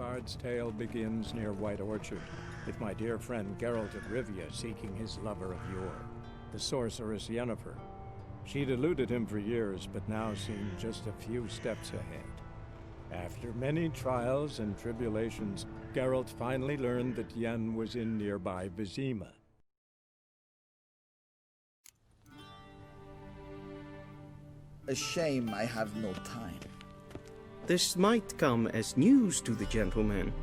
Nilfgaard's tale begins near White Orchard, with my dear friend Geralt of Rivia seeking his lover of yore, the sorceress Yennefer. She'd eluded him for years, but now seemed just a few steps ahead. After many trials and tribulations, Geralt finally learned that Yen was in nearby Vizima. A shame I have no time. This might come as news to the gentleman,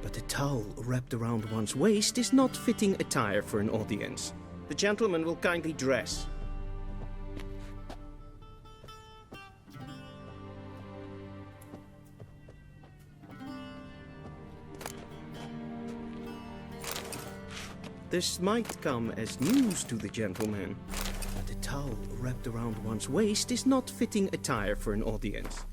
but a towel wrapped around one's waist is not fitting attire for an audience. The gentleman will kindly dress. This might come as news to the gentleman, but a towel wrapped around one's waist is not fitting attire for an audience.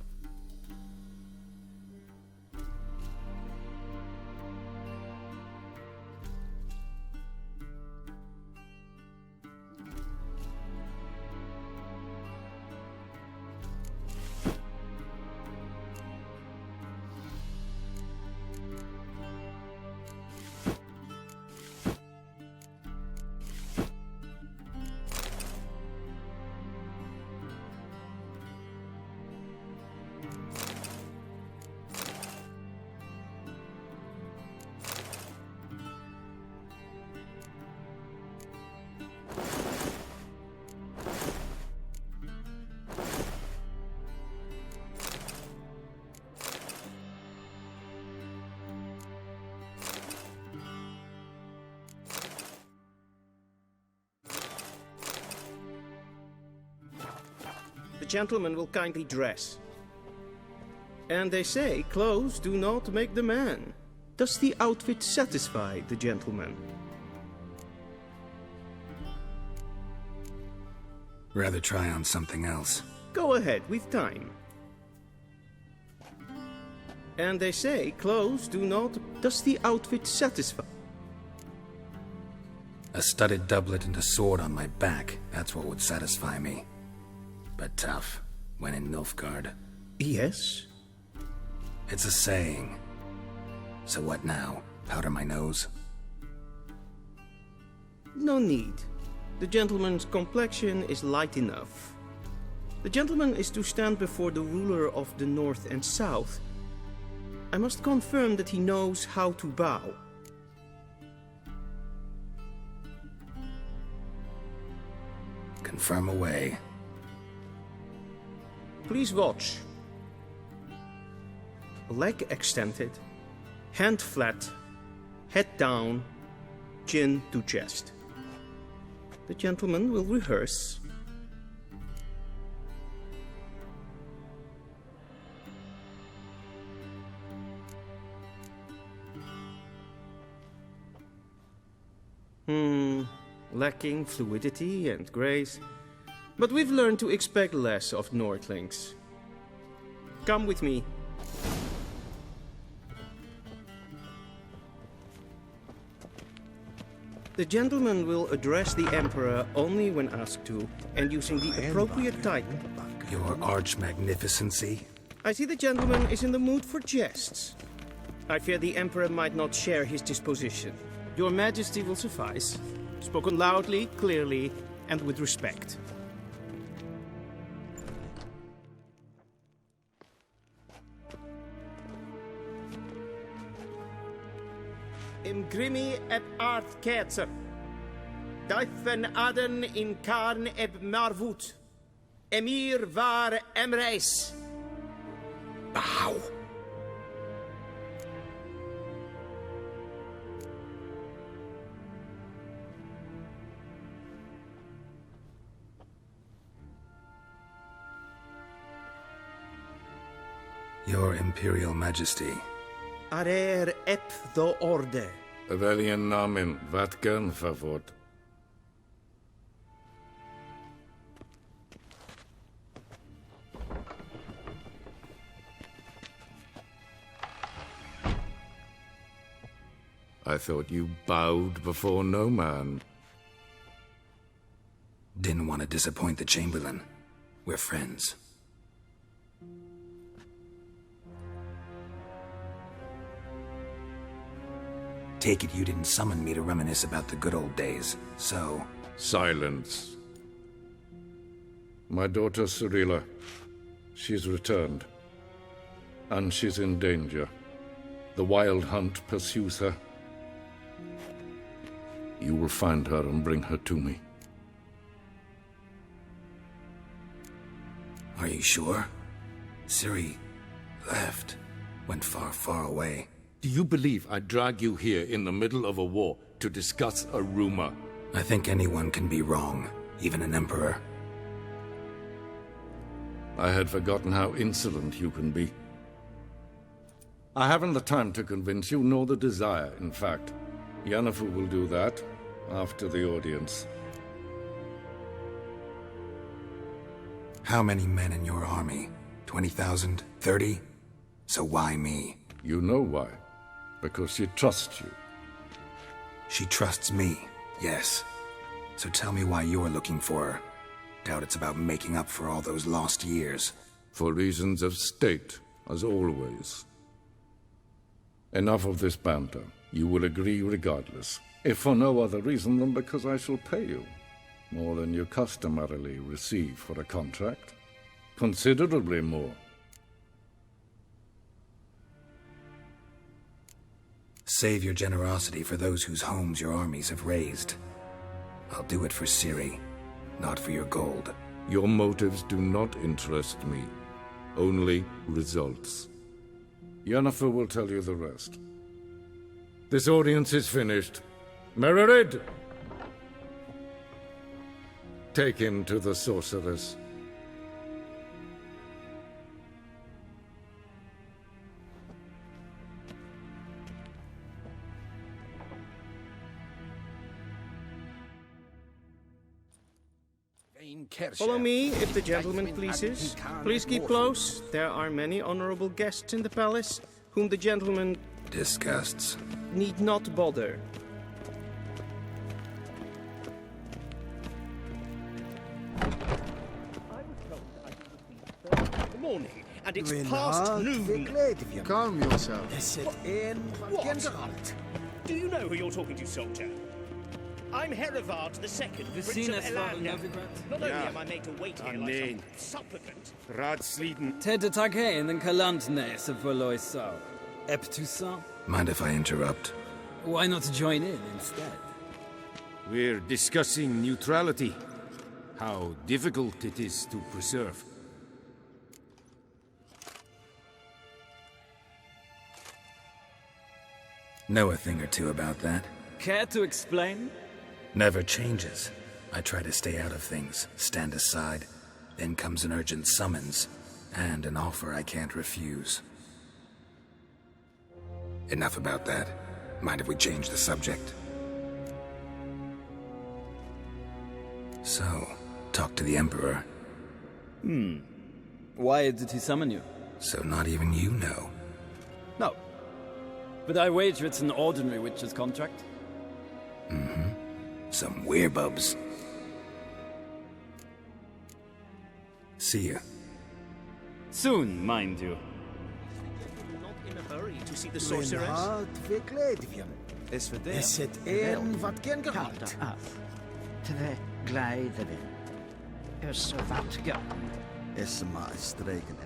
The gentleman will kindly dress. And they say clothes do not make the man. Does the outfit satisfy the gentleman? Rather try on something else. Go ahead, we've time. And they say clothes do not... Does the outfit satisfy? A studded doublet and a sword on my back, that's what would satisfy me. But tough, when in Nilfgaard. Yes? It's a saying. So what now? Powder my nose? No need. The gentleman's complexion is light enough. The gentleman is to stand before the ruler of the North and South. I must confirm that he knows how to bow. Confirm away. Please watch. Leg extended, hand flat, head down, chin to chest. The gentleman will rehearse. Lacking fluidity and grace. But we've learned to expect less of Nordlings. Come with me. The gentleman will address the Emperor only when asked to, and using the appropriate title. Your Arch-Magnificency? I see the gentleman is in the mood for jests. I fear the Emperor might not share his disposition. Your Majesty will suffice. Spoken loudly, clearly, and with respect. Im grimi eb art ketzer. Daifen aden in karn eb marvut. Emir var emreis. Bow! Your Imperial Majesty. Arer ep do orde. Weljen namen, wat kan favort? I thought you bowed before no man. Didn't want to disappoint the Chamberlain. We're friends. Take it you didn't summon me to reminisce about the good old days, so... Silence. My daughter Cirilla, she's returned. And she's in danger. The Wild Hunt pursues her. You will find her and bring her to me. Are you sure? Ciri left. Went far, far away. Do you believe I'd drag you here in the middle of a war to discuss a rumor? I think anyone can be wrong, even an emperor. I had forgotten how insolent you can be. I haven't the time to convince you, nor the desire, in fact. Yennefer will do that after the audience. How many men in your army? 20,000? 30? So why me? You know why. Because she trusts you. She trusts me, yes. So tell me why you're looking for her. Doubt it's about making up for all those lost years. For reasons of state, as always. Enough of this banter. You will agree regardless. If for no other reason than because I shall pay you. More than you customarily receive for a contract. Considerably more. Save your generosity for those whose homes your armies have razed. I'll do it for Ciri, not for your gold. Your motives do not interest me. Only results. Yennefer will tell you the rest. This audience is finished. Mererid! Take him to the sorceress. Follow me, if the gentleman pleases. Please keep close. There are many honorable guests in the palace, whom the gentleman Disgusts. need not bother. Morning, and it's past noon. Calm yourself. What? Do you know who you're talking to, soldier? I'm Herivard II, Prince of Elander. Not only am I made to wait here like some supplicant... Radsliden. Tête attaquée in the Calantne, se voloi so. Ep Toussaint? Mind if I interrupt? Why not join in instead? We're discussing neutrality. How difficult it is to preserve. Know a thing or two about that. Care to explain? Never changes. I try to stay out of things, stand aside. Then comes an urgent summons, and an offer I can't refuse. Enough about that. Mind if we change the subject? So, talk to the Emperor. Why did he summon you? So not even you know. No. But I wager it's an ordinary witch's contract. Some werebubs. See ya. Soon, mind you. Not in a hurry to see the sorceress. Is het een wat geen gehad? Tre gleideren. Så vart jag. Is maar streken.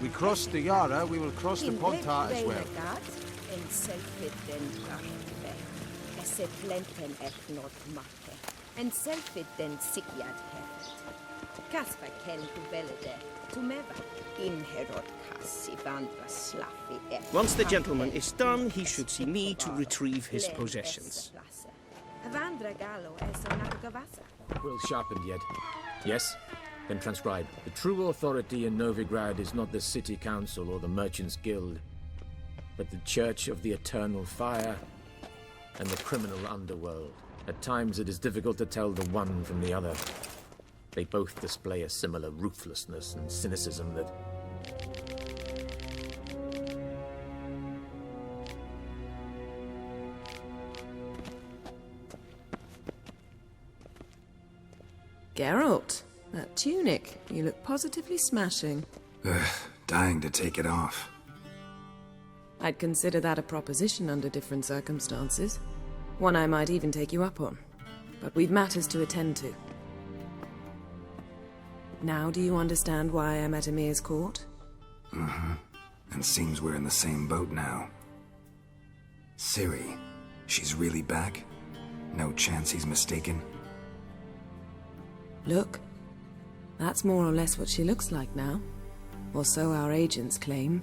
We crossed the Yara, we will cross the Pontar as well. En selvfitten rahve. Esse plenten eknot matte. En selvfitten sigjad heft. Kasva ken kubelede. Tumeva. Inherod kassi vandra slaffi ek. Once the gentleman is done, he should see me to retrieve his possessions. Vandra gallo eso navigavasa. Well sharpened yet. Yes? Then transcribe. The true authority in Novigrad is not the city council or the merchants' guild, but the Church of the Eternal Fire and the criminal underworld. At times it is difficult to tell the one from the other. They both display a similar ruthlessness and cynicism that... Geralt, That tunic, you look positively smashing. Ugh, dying to take it off. I'd consider that a proposition under different circumstances. One I might even take you up on. But we've matters to attend to. Now do you understand why I'm at Ymir's court? Mm-hmm. And seems we're in the same boat now. Ciri, she's really back? No chance he's mistaken? Look, that's more or less what she looks like now. Or so our agents claim.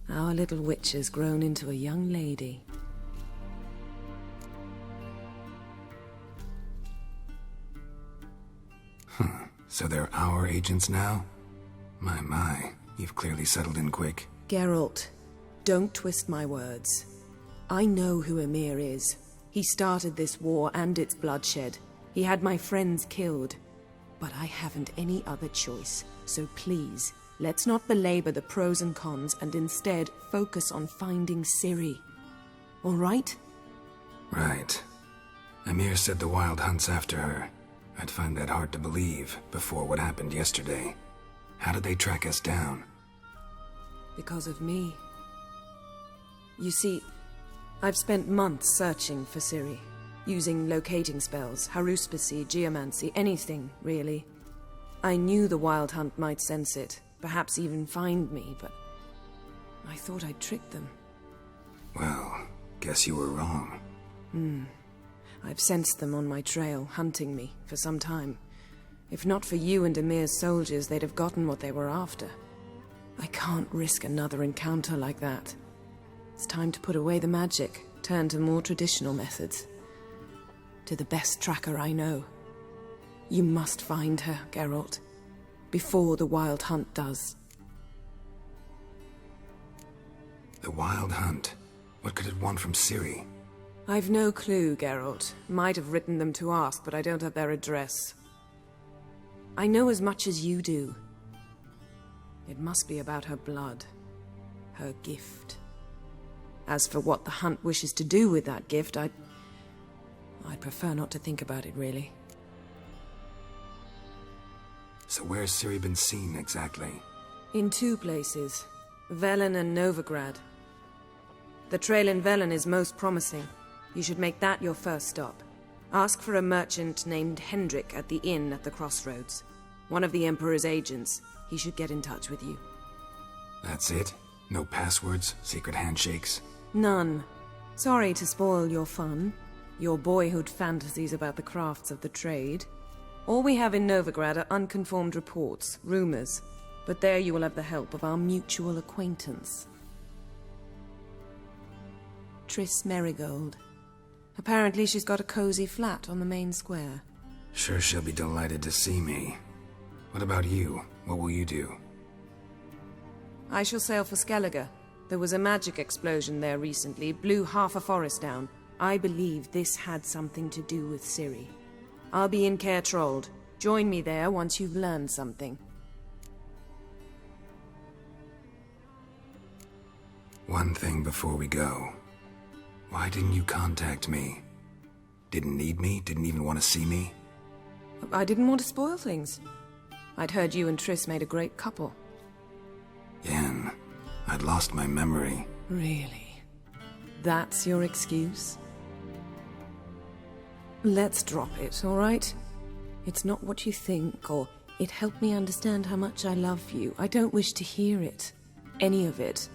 Our little witch has grown into a young lady. So they're our agents now? My, you've clearly settled in quick. Geralt, don't twist my words. I know who Ymir is. He started this war and its bloodshed. He had my friends killed. But I haven't any other choice. So please, let's not belabor the pros and cons and instead focus on finding Ciri. All right? Right. Ymir said the Wild Hunt's after her. I'd find that hard to believe before what happened yesterday. How did they track us down? Because of me. You see, I've spent months searching for Ciri, using locating spells, haruspicy, geomancy, anything, really. I knew the Wild Hunt might sense it, perhaps even find me, but I thought I'd tricked them. Well, guess you were wrong. I've sensed them on my trail, hunting me, for some time. If not for you and Ymir's soldiers, they'd have gotten what they were after. I can't risk another encounter like that. It's time to put away the magic, turn to more traditional methods. To the best tracker I know. You must find her, Geralt, before the Wild Hunt does. The Wild Hunt? What could it want from Ciri? I've no clue, Geralt. Might have written them to ask, but I don't have their address. I know as much as you do. It must be about her blood. Her gift. As for what the Hunt wishes to do with that gift, I'd prefer not to think about it, really. So where's Ciri been seen, exactly? In 2 places. Velen and Novigrad. The trail in Velen is most promising. You should make that your first stop. Ask for a merchant named Hendrik at the inn at the crossroads. One of the Emperor's agents. He should get in touch with you. That's it? No passwords? Secret handshakes? None. Sorry to spoil your fun. Your boyhood fantasies about the crafts of the trade. All we have in Novigrad are unconfirmed reports, rumors. But there you will have the help of our mutual acquaintance. Triss Merigold. Apparently she's got a cozy flat on the main square. Sure she'll be delighted to see me. What about you? What will you do? I shall sail for Skellige. There was a magic explosion there recently, blew half a forest down. I believe this had something to do with Ciri. I'll be in Caer Trolde. Join me there once you've learned something. One thing before we go. Why didn't you contact me? Didn't need me? Didn't even want to see me? I didn't want to spoil things. I'd heard you and Triss made a great couple. Yen, I'd lost my memory. Really? That's your excuse? Let's drop it, all right? It's not what you think, or it helped me understand how much I love you. I don't wish to hear it. Any of it.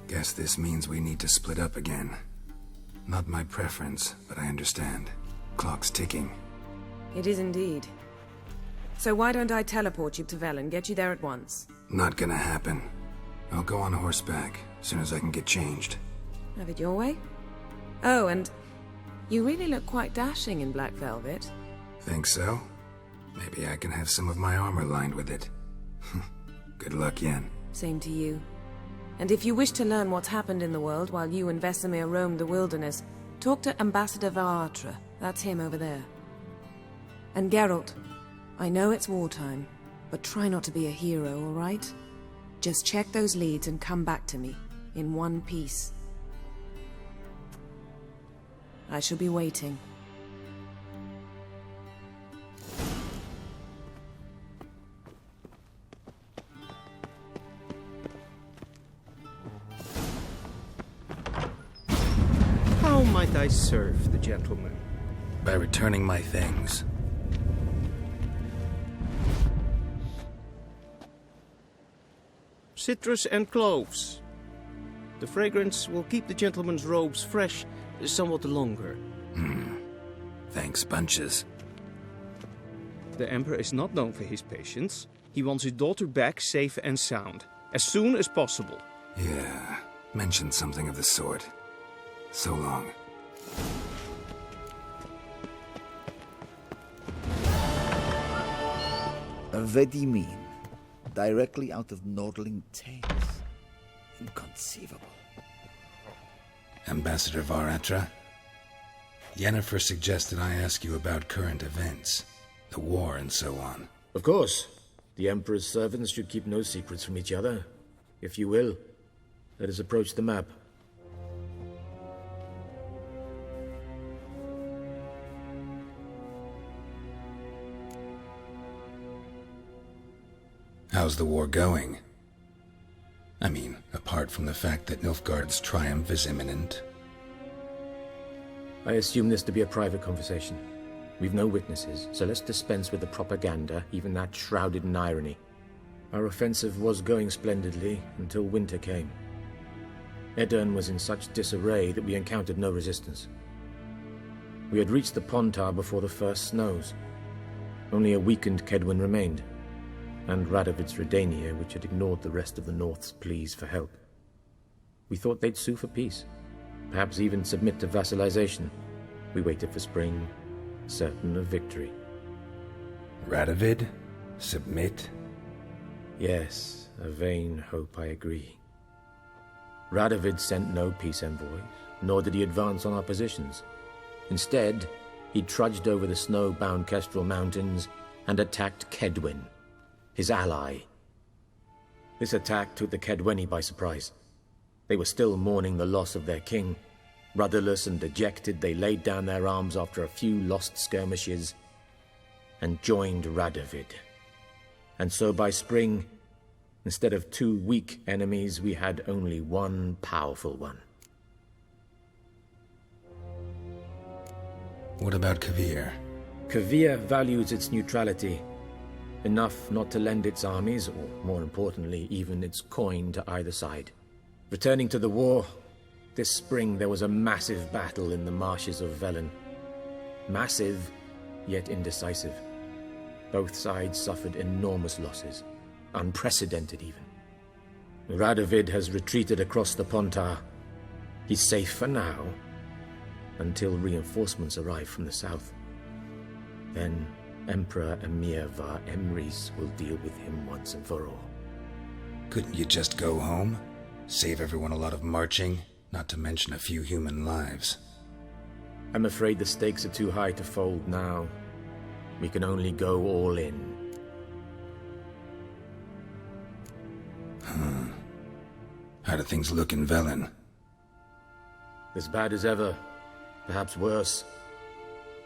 Guess this means we need to split up again. Not my preference, but I understand. Clock's ticking. It is indeed. So why don't I teleport you to Velen, get you there at once? Not gonna happen. I'll go on horseback, as soon as I can get changed. Have it your way? Oh, and you really look quite dashing in black velvet. Think so? Maybe I can have some of my armor lined with it. Good luck, Yen. Same to you. And if you wish to learn what's happened in the world while you and Vesemir roamed the wilderness, talk to Ambassador Varatra. That's him over there. And Geralt, I know it's wartime, but try not to be a hero, all right? Just check those leads and come back to me. in one piece. I shall be waiting. How might I serve the gentleman? By returning my things. Citrus and cloves. The fragrance will keep the gentleman's robes fresh somewhat longer. Thanks, bunches. The Emperor is not known for his patience. He wants his daughter back safe and sound, as soon as possible. Yeah, mentioned something of the sort. So long. A Vedimin, directly out of Nordling tales. Inconceivable. Ambassador Varatra? Yennefer suggested I ask you about current events, the war and so on. Of course. The Emperor's servants should keep no secrets from each other. If you will, let us approach the map. How's the war going? I mean, apart from the fact that Nilfgaard's triumph is imminent. I assume this to be a private conversation. We've no witnesses, so let's dispense with the propaganda, even that shrouded in irony. Our offensive was going splendidly until winter came. Edirn was in such disarray that we encountered no resistance. We had reached the Pontar before the first snows. Only a weakened Kedwen remained, and Radovid's Redania, which had ignored the rest of the North's pleas for help. We thought they'd sue for peace, perhaps even submit to vassalization. We waited for spring, certain of victory. Radovid? Submit? Yes, a vain hope, I agree. Radovid sent no peace envoys, nor did he advance on our positions. Instead, he trudged over the snow-bound Kestrel Mountains and attacked Kedwen, his ally. This attack took the Kedweni by surprise. They were still mourning the loss of their king. Rudderless and dejected, they laid down their arms after a few lost skirmishes and joined Radovid. And so by spring, instead of 2 weak enemies, we had only one powerful one. What about Kovir? Kovir values its neutrality, enough not to lend its armies, or more importantly, even its coin to either side. Returning to the war, this spring there was a massive battle in the marshes of Velen. Massive, yet indecisive. Both sides suffered enormous losses, unprecedented even. Radovid has retreated across the Pontar. He's safe for now, until reinforcements arrive from the south. Then Emperor Emir Var Emrys will deal with him once and for all. Couldn't you just go home? Save everyone a lot of marching, not to mention a few human lives. I'm afraid the stakes are too high to fold now. We can only go all in. How do things look in Velen? As bad as ever, perhaps worse.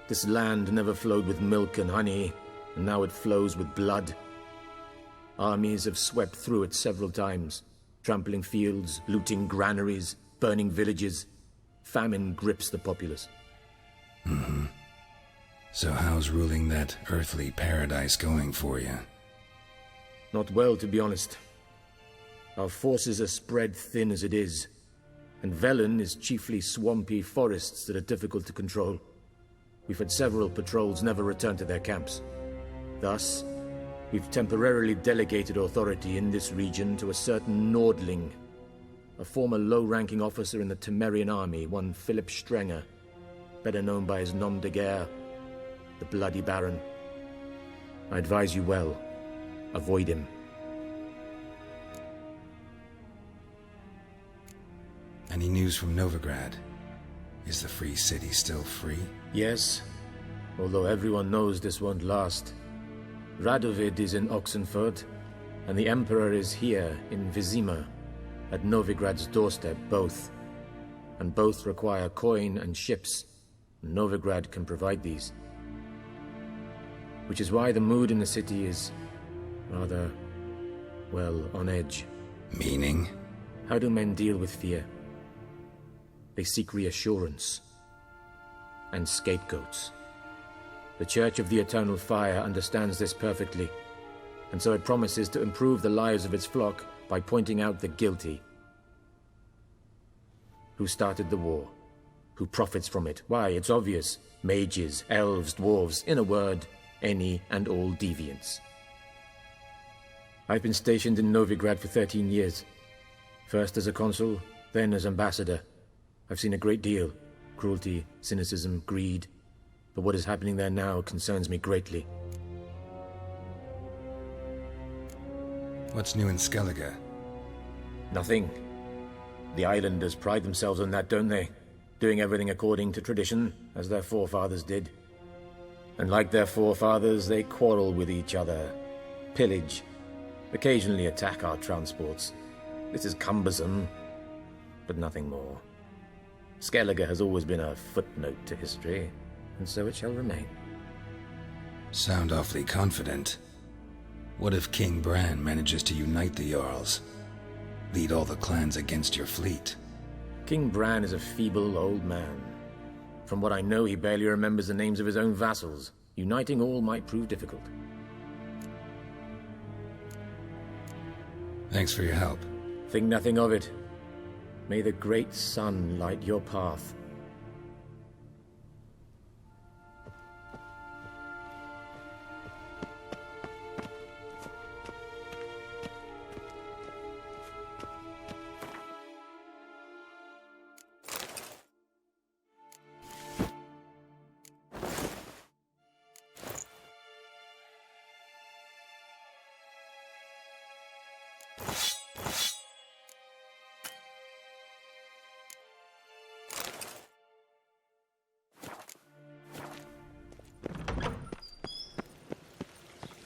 This land never flowed with milk and honey, and now it flows with blood. Armies have swept through it several times, trampling fields, looting granaries, burning villages. Famine grips the populace. So how's ruling that earthly paradise going for you? Not well, to be honest. Our forces are spread thin as it is, and Velen is chiefly swampy forests that are difficult to control. We've had several patrols never return to their camps. Thus, we've temporarily delegated authority in this region to a certain Nordling, a former low-ranking officer in the Temerian army, one Philip Strenger, better known by his nom de guerre, the Bloody Baron. I advise you well. Avoid him. Any news from Novigrad? Is the free city still free? Yes, although everyone knows this won't last. Radovid is in Oxenfurt, and the Emperor is here in Vizima. at Novigrad's doorstep, both. And both require coin and ships. Novigrad can provide these. Which is why the mood in the city is rather, well, on edge. Meaning? How do men deal with fear? They seek reassurance. And scapegoats. The Church of the Eternal Fire understands this perfectly, and so it promises to improve the lives of its flock by pointing out the guilty. Who started the war? Who profits from it? Why, it's obvious. Mages, elves, dwarves, in a word, any and all deviants. I've been stationed in Novigrad for 13 years. First as a consul, then as ambassador. I've seen a great deal. Cruelty, cynicism, greed. But what is happening there now concerns me greatly. What's new in Skellige? Nothing. The islanders pride themselves on that, don't they? Doing everything according to tradition, as their forefathers did. And like their forefathers, they quarrel with each other, pillage, occasionally attack our transports. This is cumbersome, but nothing more. Skellige has always been a footnote to history, and so it shall remain. Sound awfully confident. What if King Bran manages to unite the Jarls? Lead all the clans against your fleet? King Bran is a feeble old man. From what I know, he barely remembers the names of his own vassals. Uniting all might prove difficult. Thanks for your help. Think nothing of it. May the great sun light your path.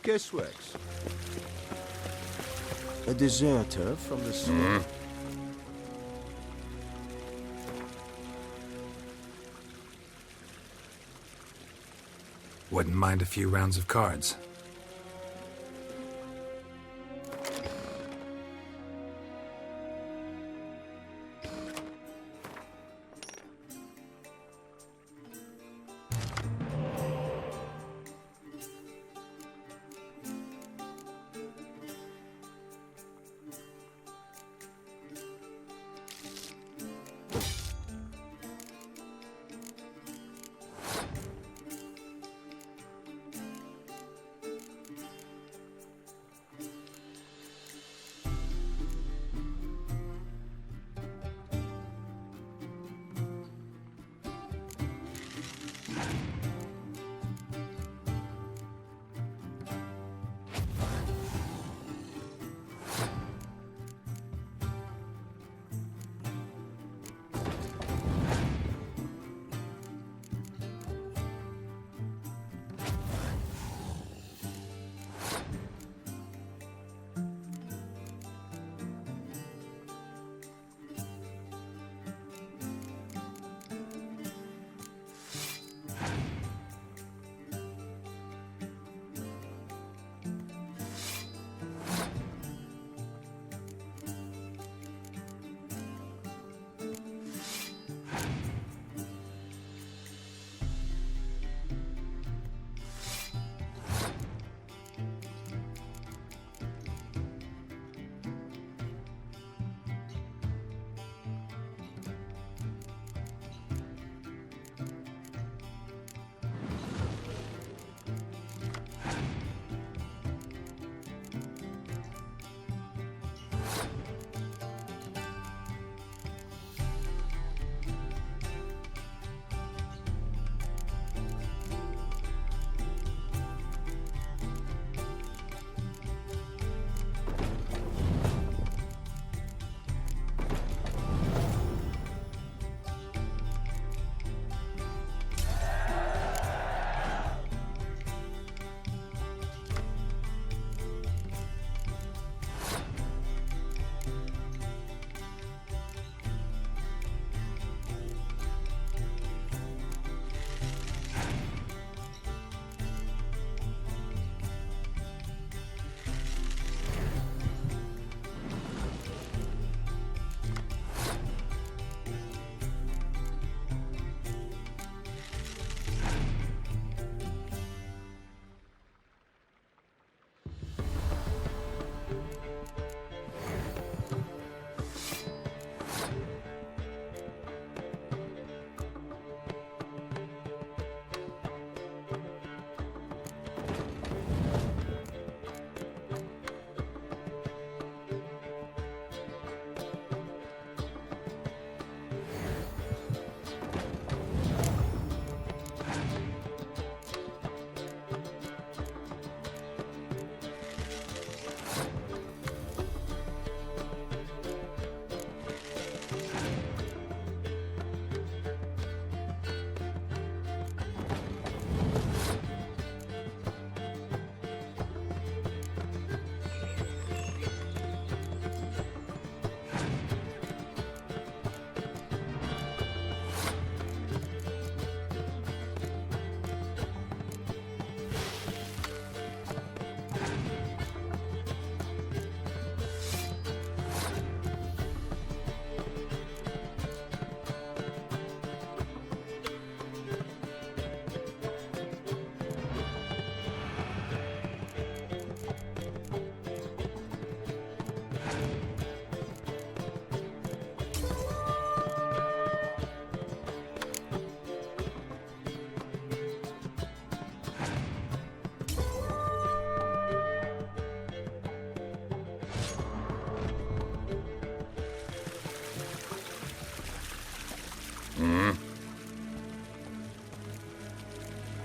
Guessworks. A deserter from the sea. Wouldn't mind a few rounds of cards.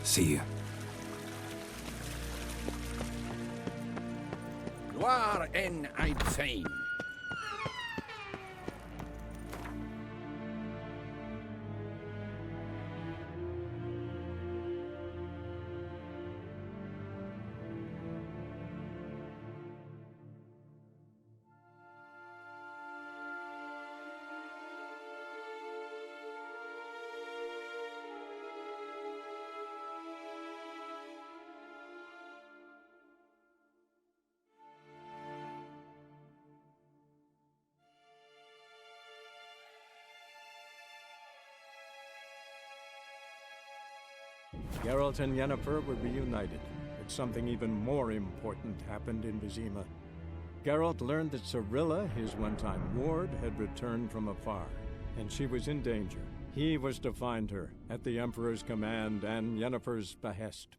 See you. Gloire en Eidfein. Geralt and Yennefer were reunited, but something even more important happened in Vizima. Geralt learned that Cirilla, his one-time ward, had returned from afar, and she was in danger. He was to find her, at the Emperor's command and Yennefer's behest.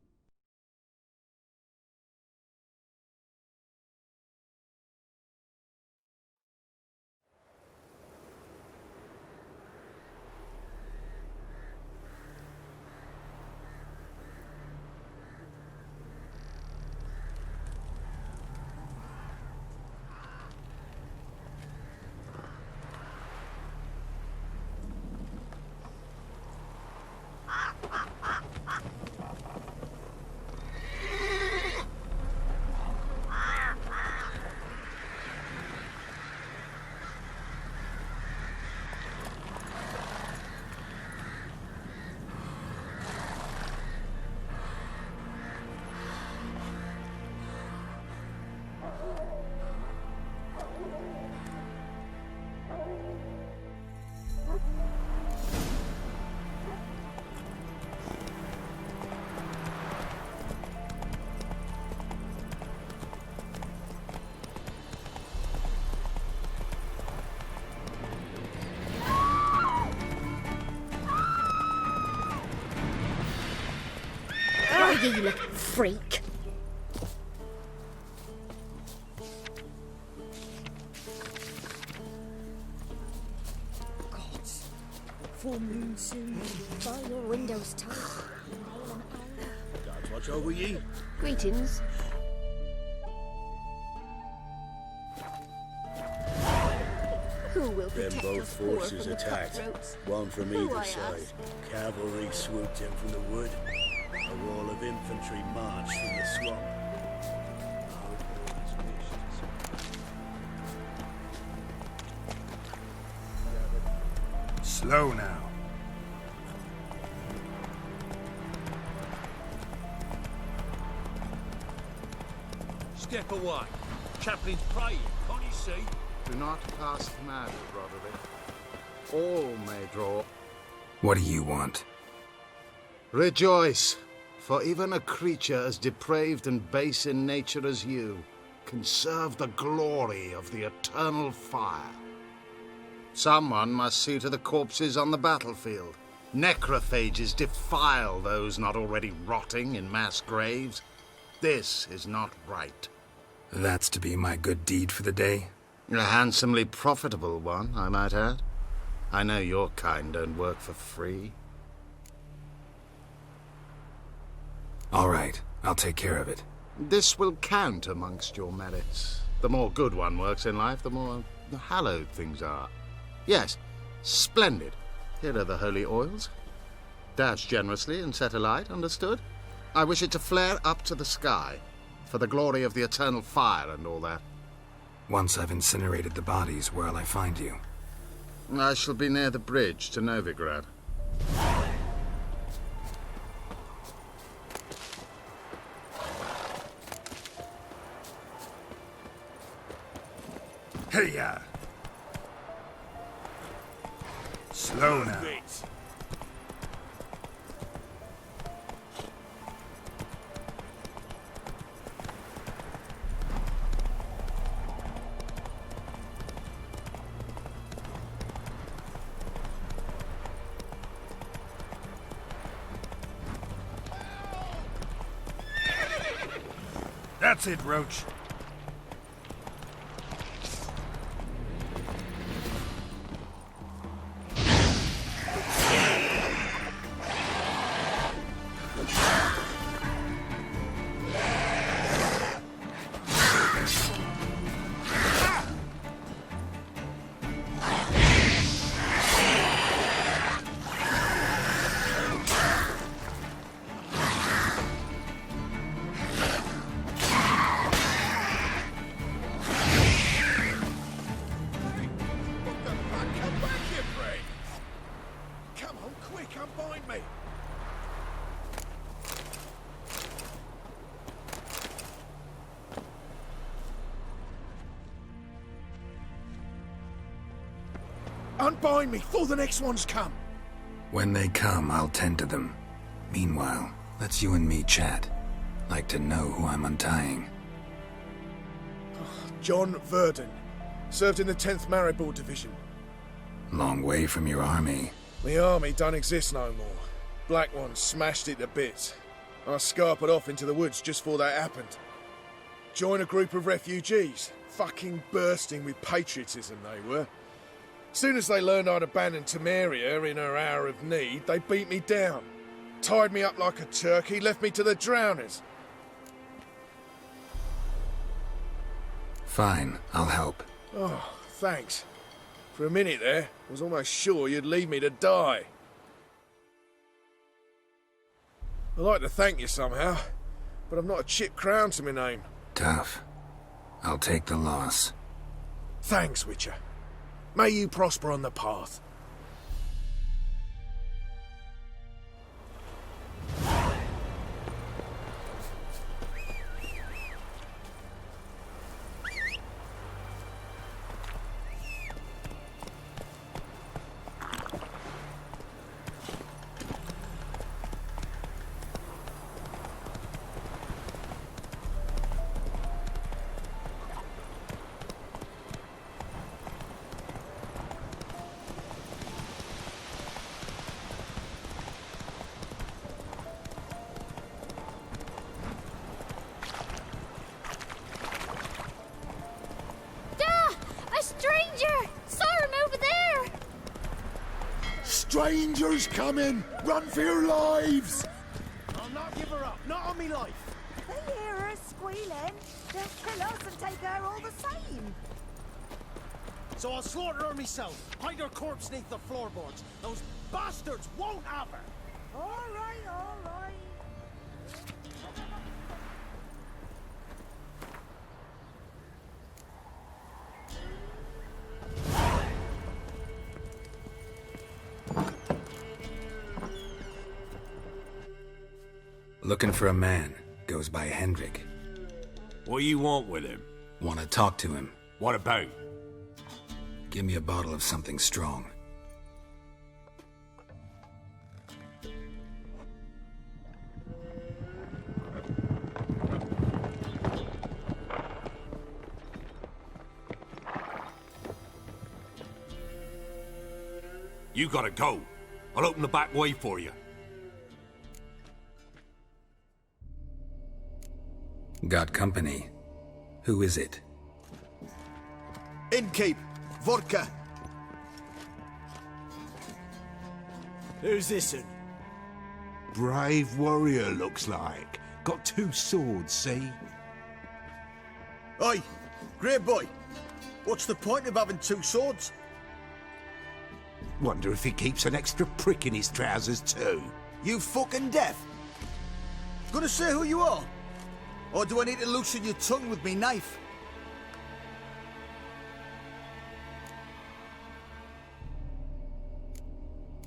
You little freak. Gods. Full moon soon. Bar your windows tight. Guards, watch over ye. Greetings. Who will Then protect both us poor forces from the attacked. cutthroats? One from Who, either I side. ask? Cavalry swooped in from the wood. A wall of infantry marched from the swamp. Slow now. Step away. Chaplain's praying, can't you see? Do not cast mad, Roderick. All may draw. What do you want? Rejoice, for even a creature as depraved and base in nature as you can serve the glory of the eternal fire. Someone must see to the corpses on the battlefield. Necrophages defile those not already rotting in mass graves. This is not right. That's to be my good deed for the day? A handsomely profitable one, I might add. I know your kind don't work for free. All right, I'll take care of it. This will count amongst your merits. The more good one works in life, the more hallowed things are. Yes, splendid. Here are the holy oils. Dash generously and set alight, understood? I wish it to flare up to the sky, for the glory of the eternal fire and all that. Once I've incinerated the bodies, where'll I find you? I shall be near the bridge to Novigrad. Hey-ya! Slow now. That's it, Roach. Unbind me before the next ones come. When they come, I'll tend to them. Meanwhile, let's you and me chat. Like to know who I'm untying. John Verdon. Served in the 10th Maribor Division. Long way from your army. The army don't exist no more. Black Ones smashed it to bits. I scarpered off into the woods just before that happened. Joined a group of refugees. Fucking bursting with patriotism they were. Soon as they learned I'd abandoned Temeria in her hour of need, they beat me down. Tied me up like a turkey, left me to the drowners. Fine, I'll help. Oh, thanks. For a minute there, I was almost sure you'd leave me to die. I'd like to thank you somehow, but I've not a chip crown to my name. Tough. I'll take the loss. Thanks, Witcher. May you prosper on the path. Strangers coming! Run for your lives! I'll not give her up, not on me life. If they hear her squealing, they'll kill us and take her all the same. So I'll slaughter her myself, hide her corpse neath the floorboards. Those bastards won't have her. All right, all right. Looking for a man. Goes by Hendrik. What do you want with him? Want to talk to him. What about? Give me a bottle of something strong. You gotta go. I'll open the back way for you. Got company. Who is it? Innkeep, vodka. Who's this'n? Brave warrior, looks like. Got 2 swords, see? Oi, grey boy. What's the point of having 2 swords? Wonder if he keeps an extra prick in his trousers too. You fucking deaf? Gonna say who you are? Or do I need to loosen your tongue with me knife?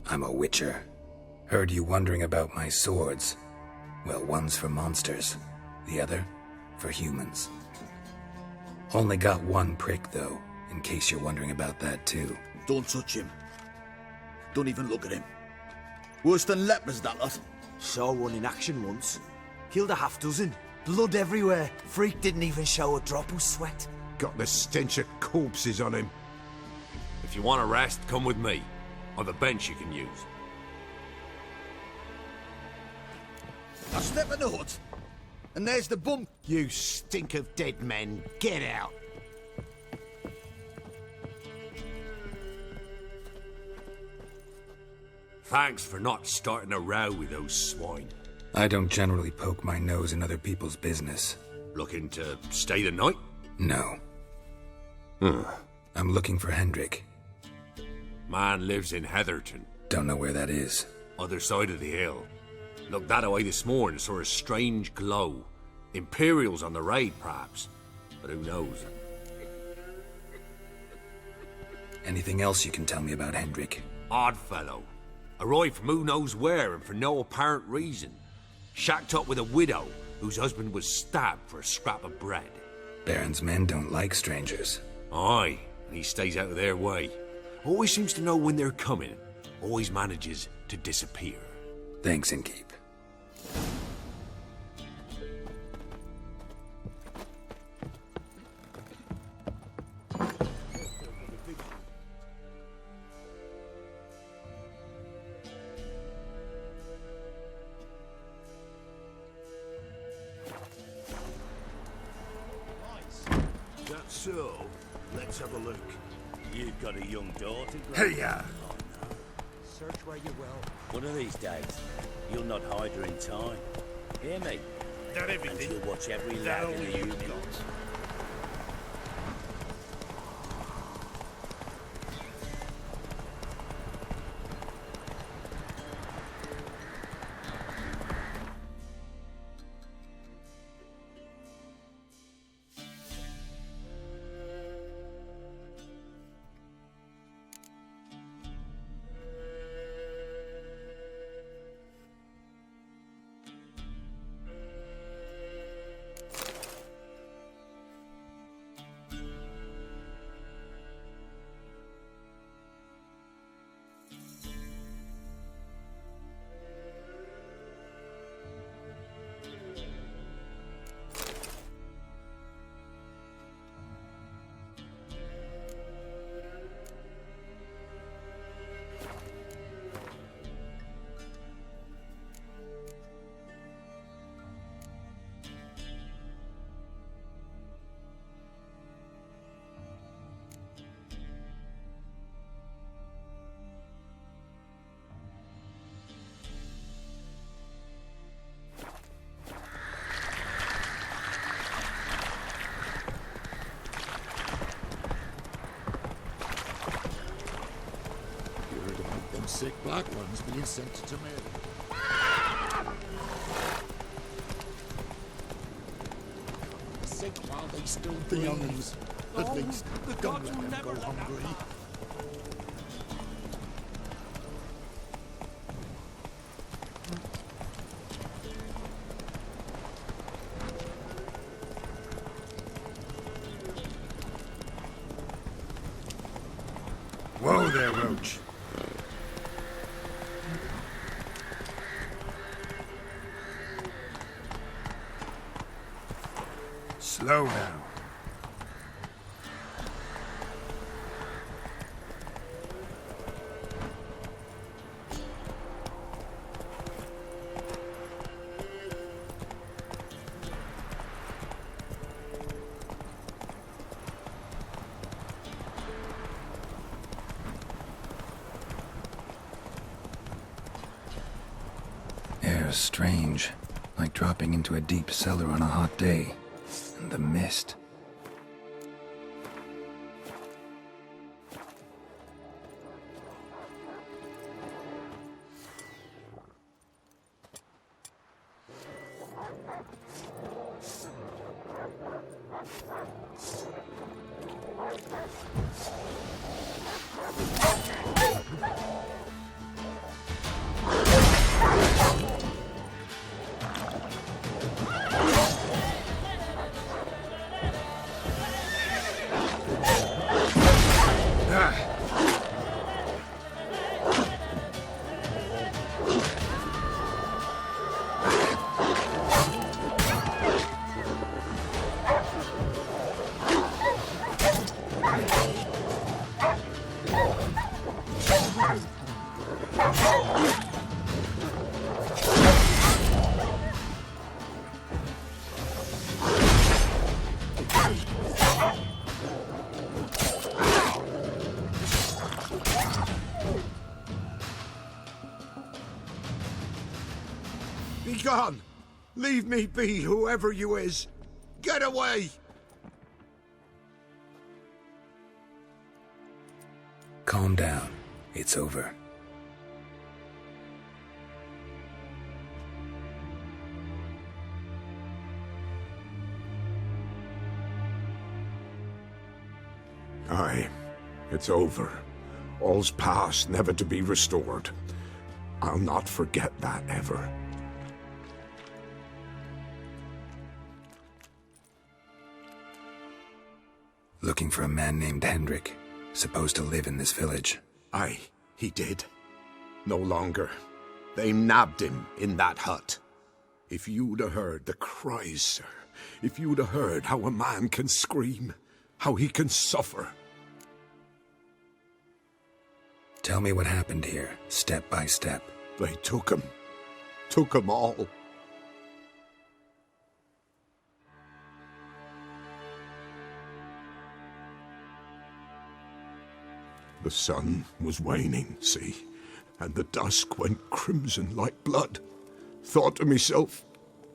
I'm a witcher. Heard you wondering about my swords. Well, one's for monsters, the other for humans. Only got 1 prick, though, in case you're wondering about that, too. Don't touch him. Don't even look at him. Worse than lepers, that lot. Saw one in action once. Killed a half-dozen. Blood everywhere. Freak didn't even show a drop of sweat. Got the stench of corpses on him. If you want a rest, come with me. On the bench you can use. I step in the hut, and there's the bump. You stink of dead men. Get out. Thanks for not starting a row with those swine. I don't generally poke my nose in other people's business. Looking to stay the night? No. I'm looking for Hendrik. Man lives in Heatherton. Don't know where that is. Other side of the hill. Looked that away this morning, saw a strange glow. Imperials on the raid, perhaps. But who knows? Anything else you can tell me about Hendrik? Odd fellow. Arrived from who knows where and for no apparent reason. Shacked up with a widow whose husband was stabbed for a scrap of bread. Baron's men don't like strangers. Aye, and he stays out of their way. Always seems to know when they're coming. Always manages to disappear. Thanks, Innkeep. That's so. Let's have a look. You've got a young daughter. Hey, ya! Search where you will. One of these days, you'll not hide her in time. Hear me? That everything? And you'll watch every That lad in all the you've unit. got? Them sick black ones being sent to me. Sick while they still breathe. The young'uns. At least, don't let them go hungry. Whoa there, Roach. Slow now. Air's strange, like dropping into a deep cellar on a hot day. And the mist. Be gone! Leave me be, whoever you is! Get away! Calm down. It's over. Aye, it's over. All's past, never to be restored. I'll not forget that ever. Looking for a man named Hendrik. supposed to live in this village. Aye, he did. No longer. They nabbed him in that hut. If you'd have heard the cries, sir, if you'd have heard how a man can scream, how he can suffer. Tell me what happened here, step by step. They took him. Took 'em all. The sun was waning, see, and the dusk went crimson like blood. Thought to myself,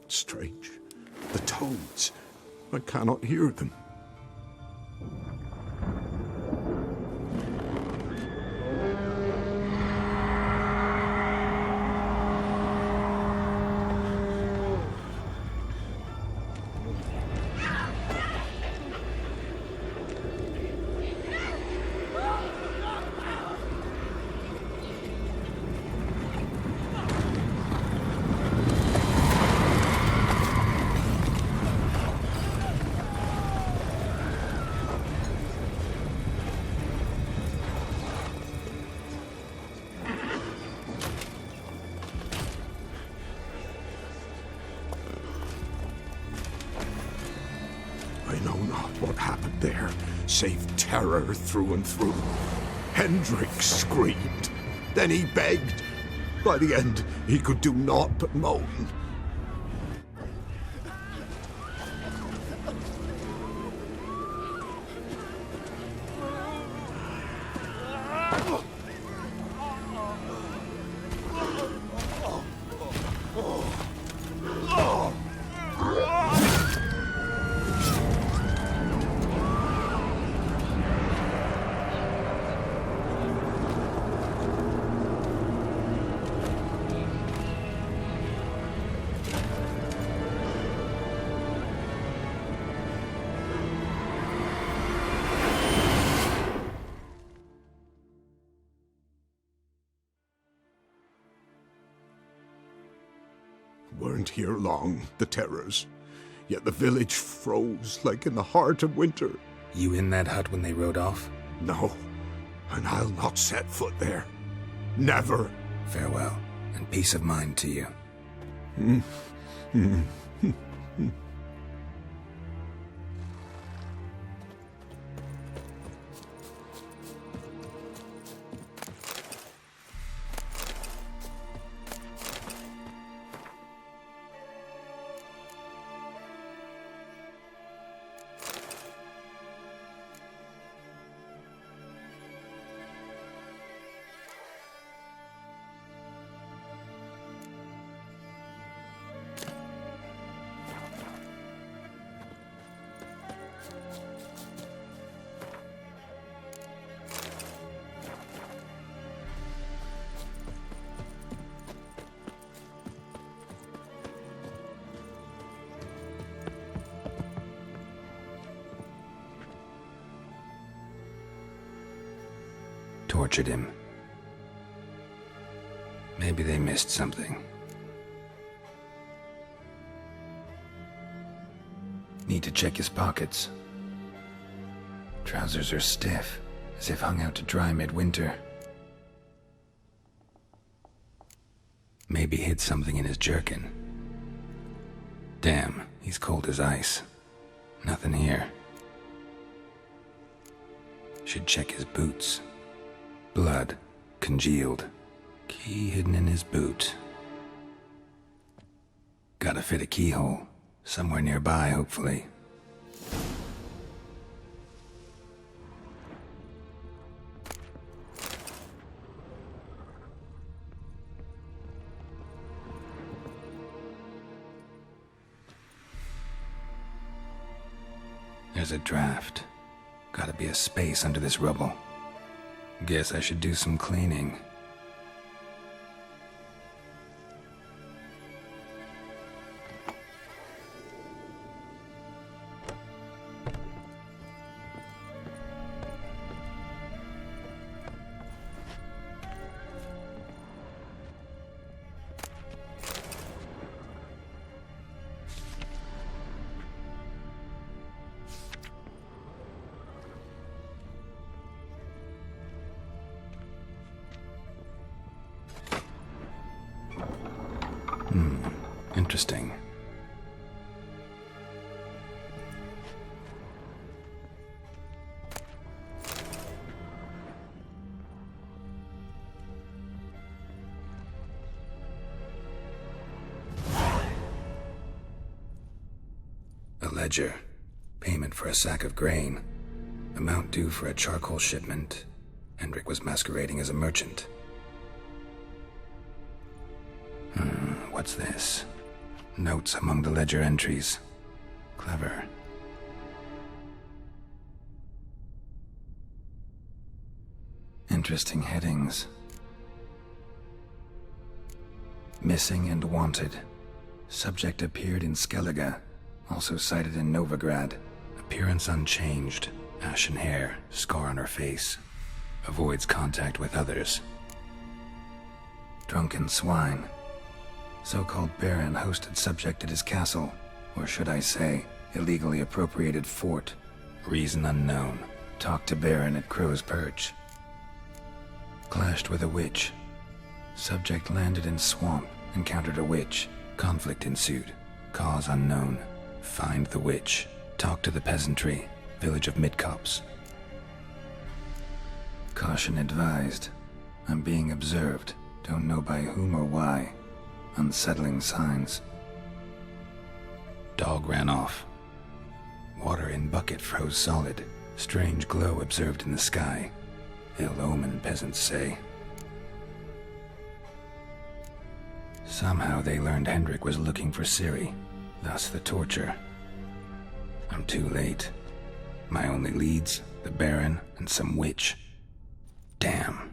strange, the toads, I cannot hear them. I know not what happened there, save terror through and through. Hendrik screamed. Then he begged. By the end, he could do naught but moan. Weren't here long, the terrors. Yet the village froze like in the heart of winter. You in that hut when they rode off? No, and I'll not set foot there. Never. Farewell, and peace of mind to you. Tortured him. Maybe they missed something. Need to check his pockets. Trousers are stiff, as if hung out to dry midwinter. Maybe hid something in his jerkin. Damn, he's cold as ice. Nothing here. Should check his boots. Blood, congealed. Key hidden in his boot. Gotta fit a keyhole. Somewhere nearby, hopefully. There's a draft. Gotta be a space under this rubble. Guess I should do some cleaning. interesting. A ledger. Payment for a sack of grain. Amount due for a charcoal shipment. Hendrik was masquerading as a merchant. What's this? Notes among the ledger entries. Clever. Interesting headings. Missing and wanted. Subject appeared in Skellige. Also cited in Novigrad. Appearance unchanged. Ashen hair, scar on her face. Avoids contact with others. Drunken swine. So-called Baron hosted subject at his castle, or should I say, illegally appropriated fort. Reason unknown. Talked to Baron at Crow's Perch. Clashed with a witch. Subject landed in swamp, encountered a witch. Conflict ensued. Cause unknown. Find the witch. Talk to the peasantry. Village of Midcopse. Caution advised. I'm being observed. Don't know by whom or why. Unsettling signs. Dog ran off. Water in bucket froze solid. Strange glow observed in the sky. Ill omen, peasants say. Somehow they learned Hendrik was looking for Ciri. Thus the torture. I'm too late. My only leads, the Baron and some witch. Damn.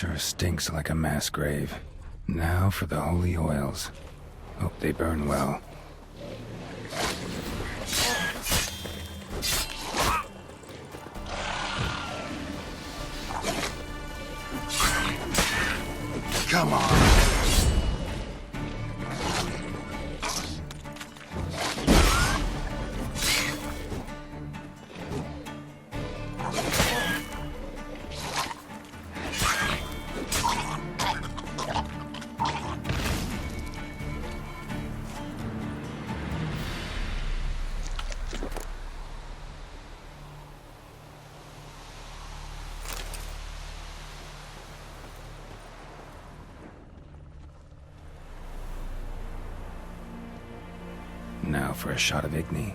sure stinks like a mass grave. Now for the holy oils. Hope they burn well. Come on. Now for a shot of Igni.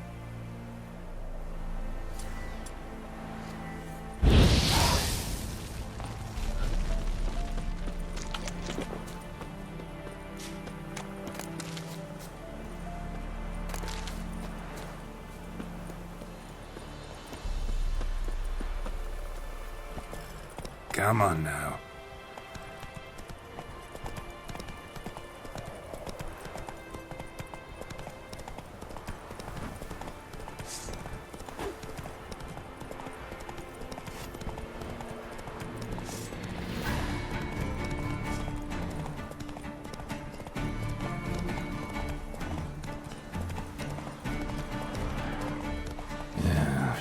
Come on now.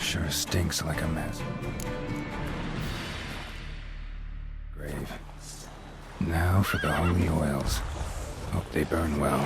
Sure stinks like a mess. Grave. Now for the holy oils. Hope they burn well.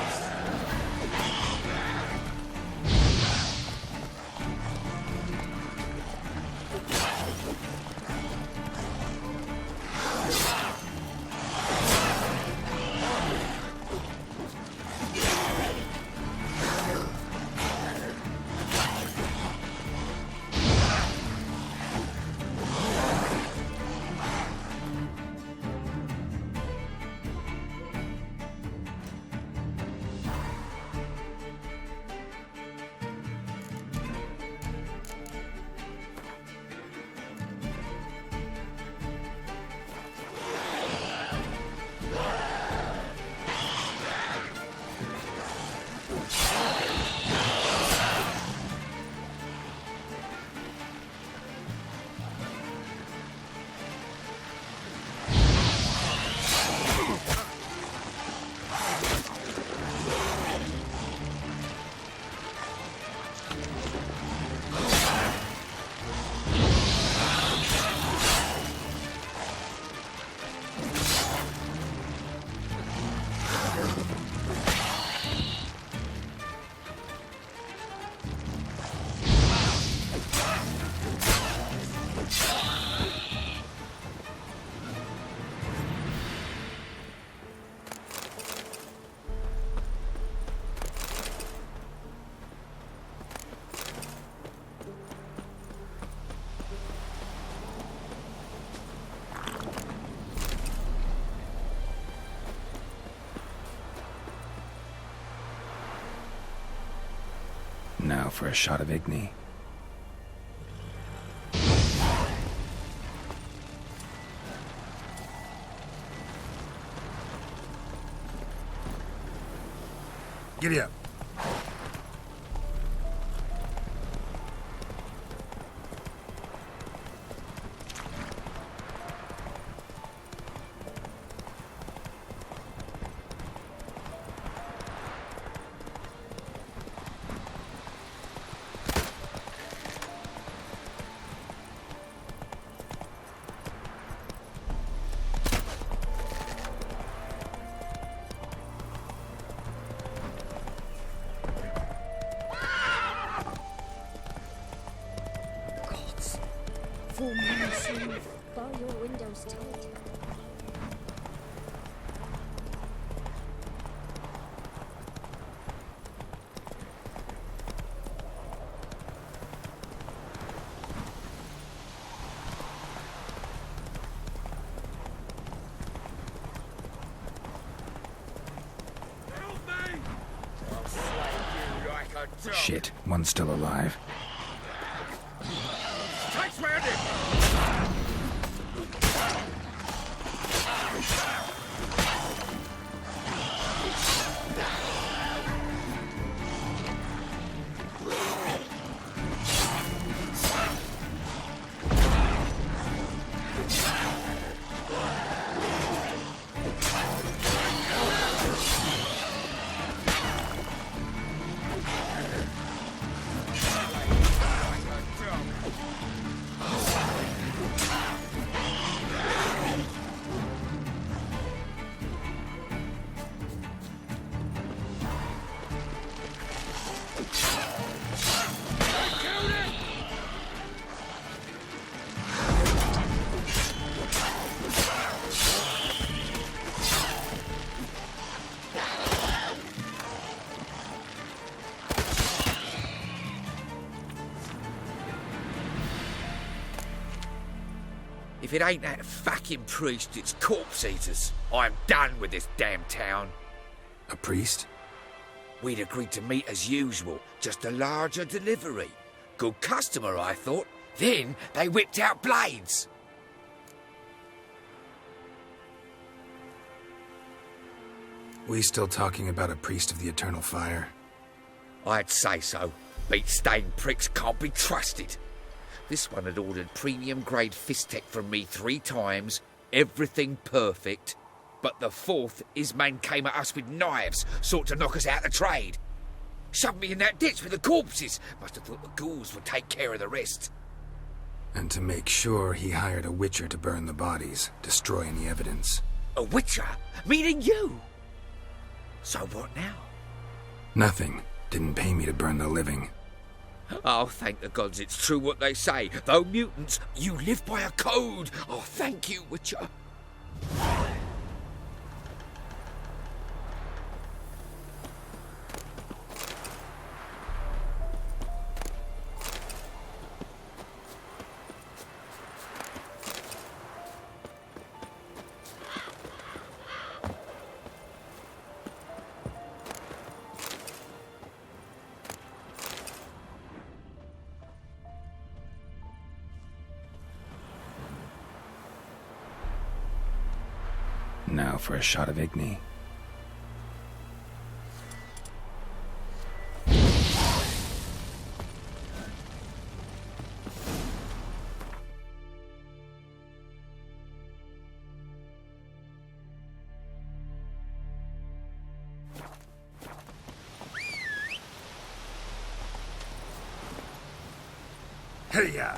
Now for a shot of Igni. Giddy up. Full moon soon. Bar your windows tight. Shit, one's still alive. If it ain't that fucking priest, it's corpse eaters. I'm done with this damn town. A priest? We'd agreed to meet as usual, just a larger delivery. Good customer, I thought. Then they whipped out blades. We still talking about a priest of the Eternal Fire? I'd say so. Beat-stained pricks can't be trusted. This one had ordered premium-grade Fistech from me 3 times, everything perfect. But the 4th, his man came at us with knives, sought to knock us out of trade. Shoved me in that ditch with the corpses. Must have thought the ghouls would take care of the rest. And to make sure, he hired a witcher to burn the bodies, destroy any evidence. A witcher? Meaning you? So what now? Nothing. Didn't pay me to burn the living. Oh, thank the gods it's true what they say. Though mutants, you live by a code. Oh, thank you, Witcher. Now for a shot of Igni. Hey-ya!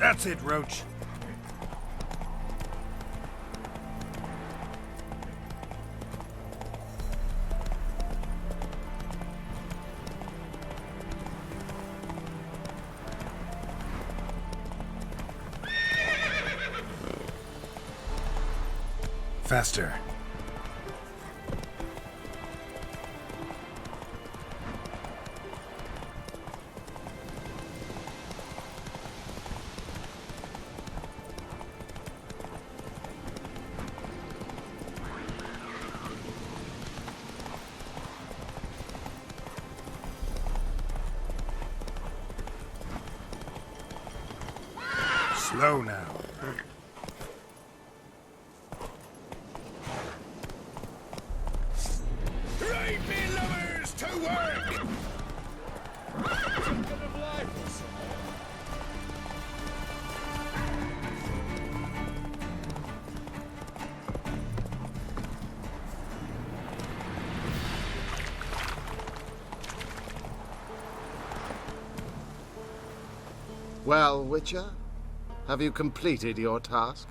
That's it, Roach. Faster. Slow now. Right, me lovers, to work! Well, Witcher, have you completed your task?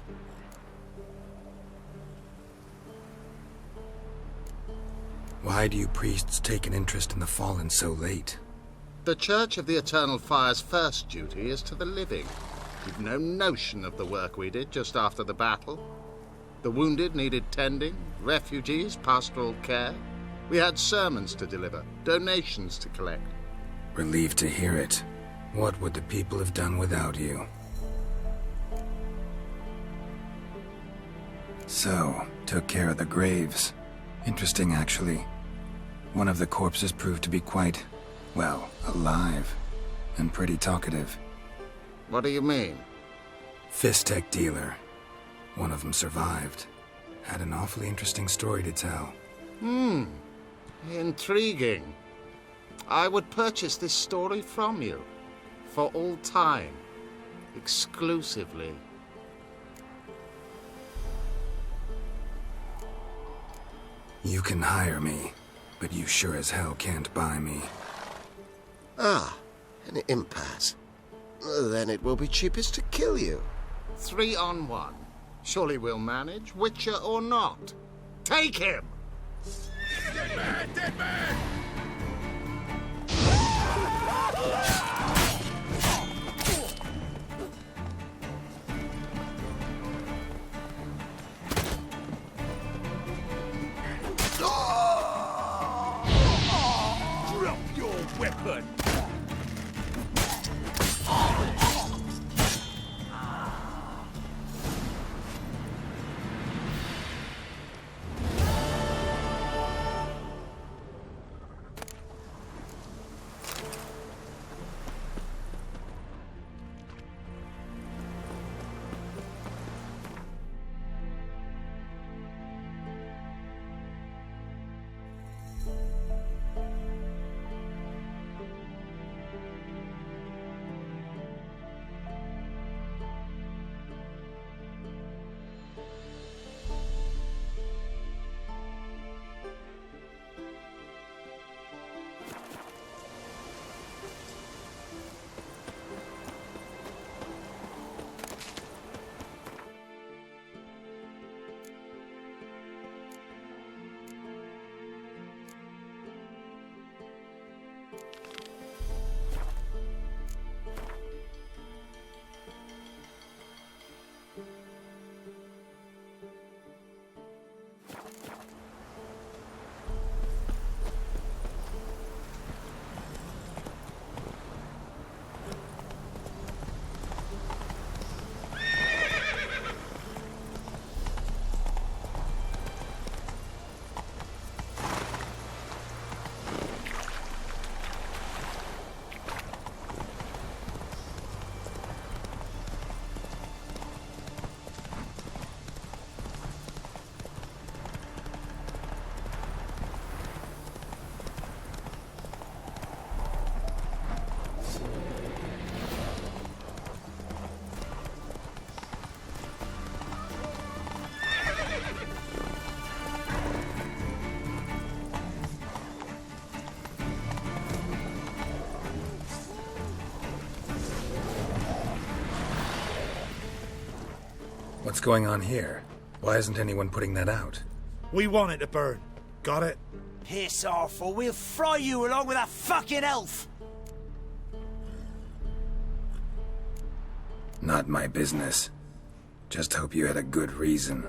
Why do you priests take an interest in the fallen so late? The Church of the Eternal Fire's first duty is to the living. You've no notion of the work we did just after the battle. The wounded needed tending, refugees, pastoral care. We had sermons to deliver, donations to collect. Relieved to hear it. What would the people have done without you? So, took care of the graves. Interesting, actually. One of the corpses proved to be quite, well, alive. And pretty talkative. What do you mean? Fistech dealer. One of them survived. Had an awfully interesting story to tell. Intriguing. I would purchase this story from you. For all time. Exclusively. You can hire me, but you sure as hell can't buy me. Ah, an impasse. Then it will be cheapest to kill you. 3 on 1. Surely we'll manage, Witcher or not. Take him! Dead man! Dead man! Drop your weapon! What's going on here? Why isn't anyone putting that out? We want it to burn. Got it? Piss off, or we'll fry you along with that fucking elf! Not my business. Just hope you had a good reason.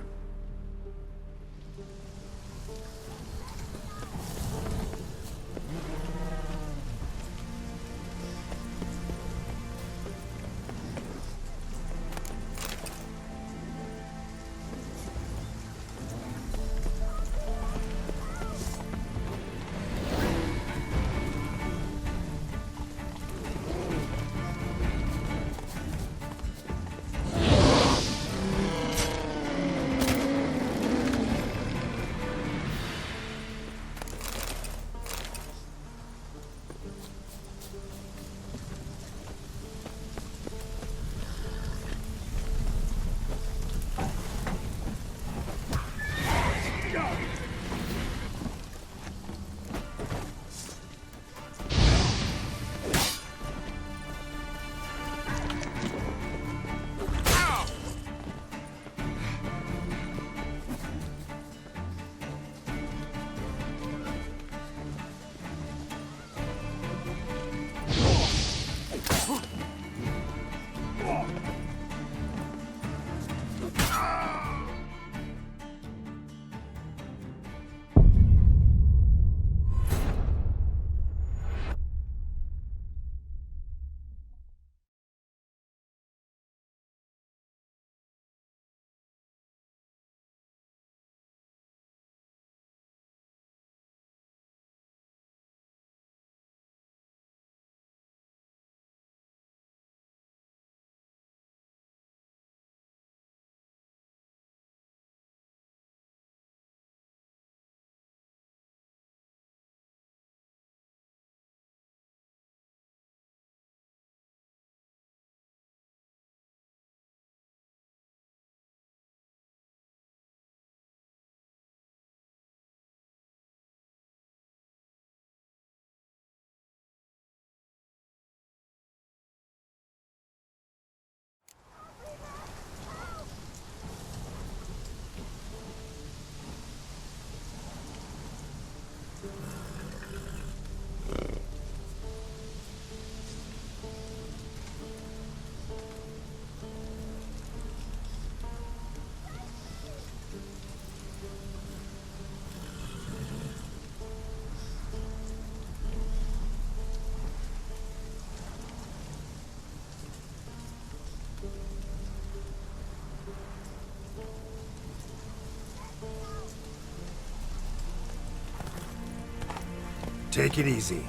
Take it easy.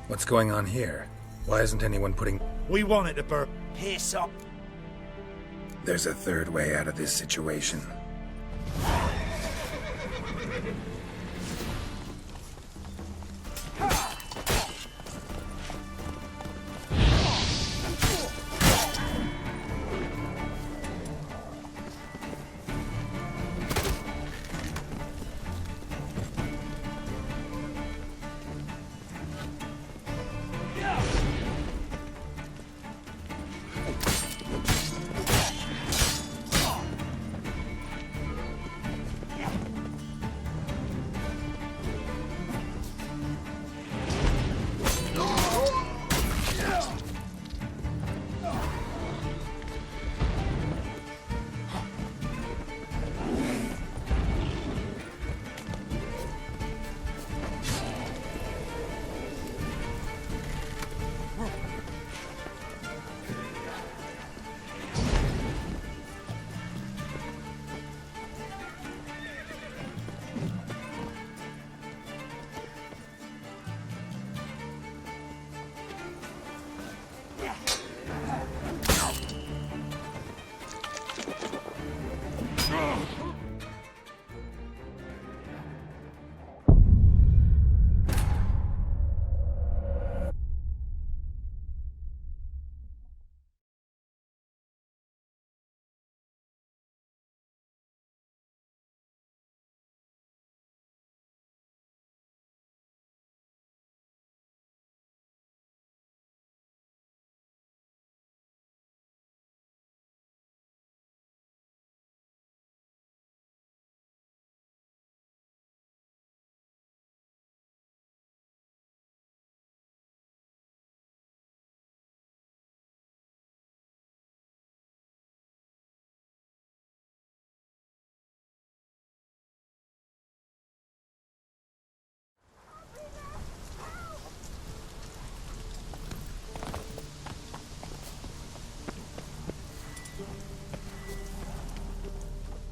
What's going on here? Why isn't anyone putting... We want it to burn. Piss off. There's a third way out of this situation.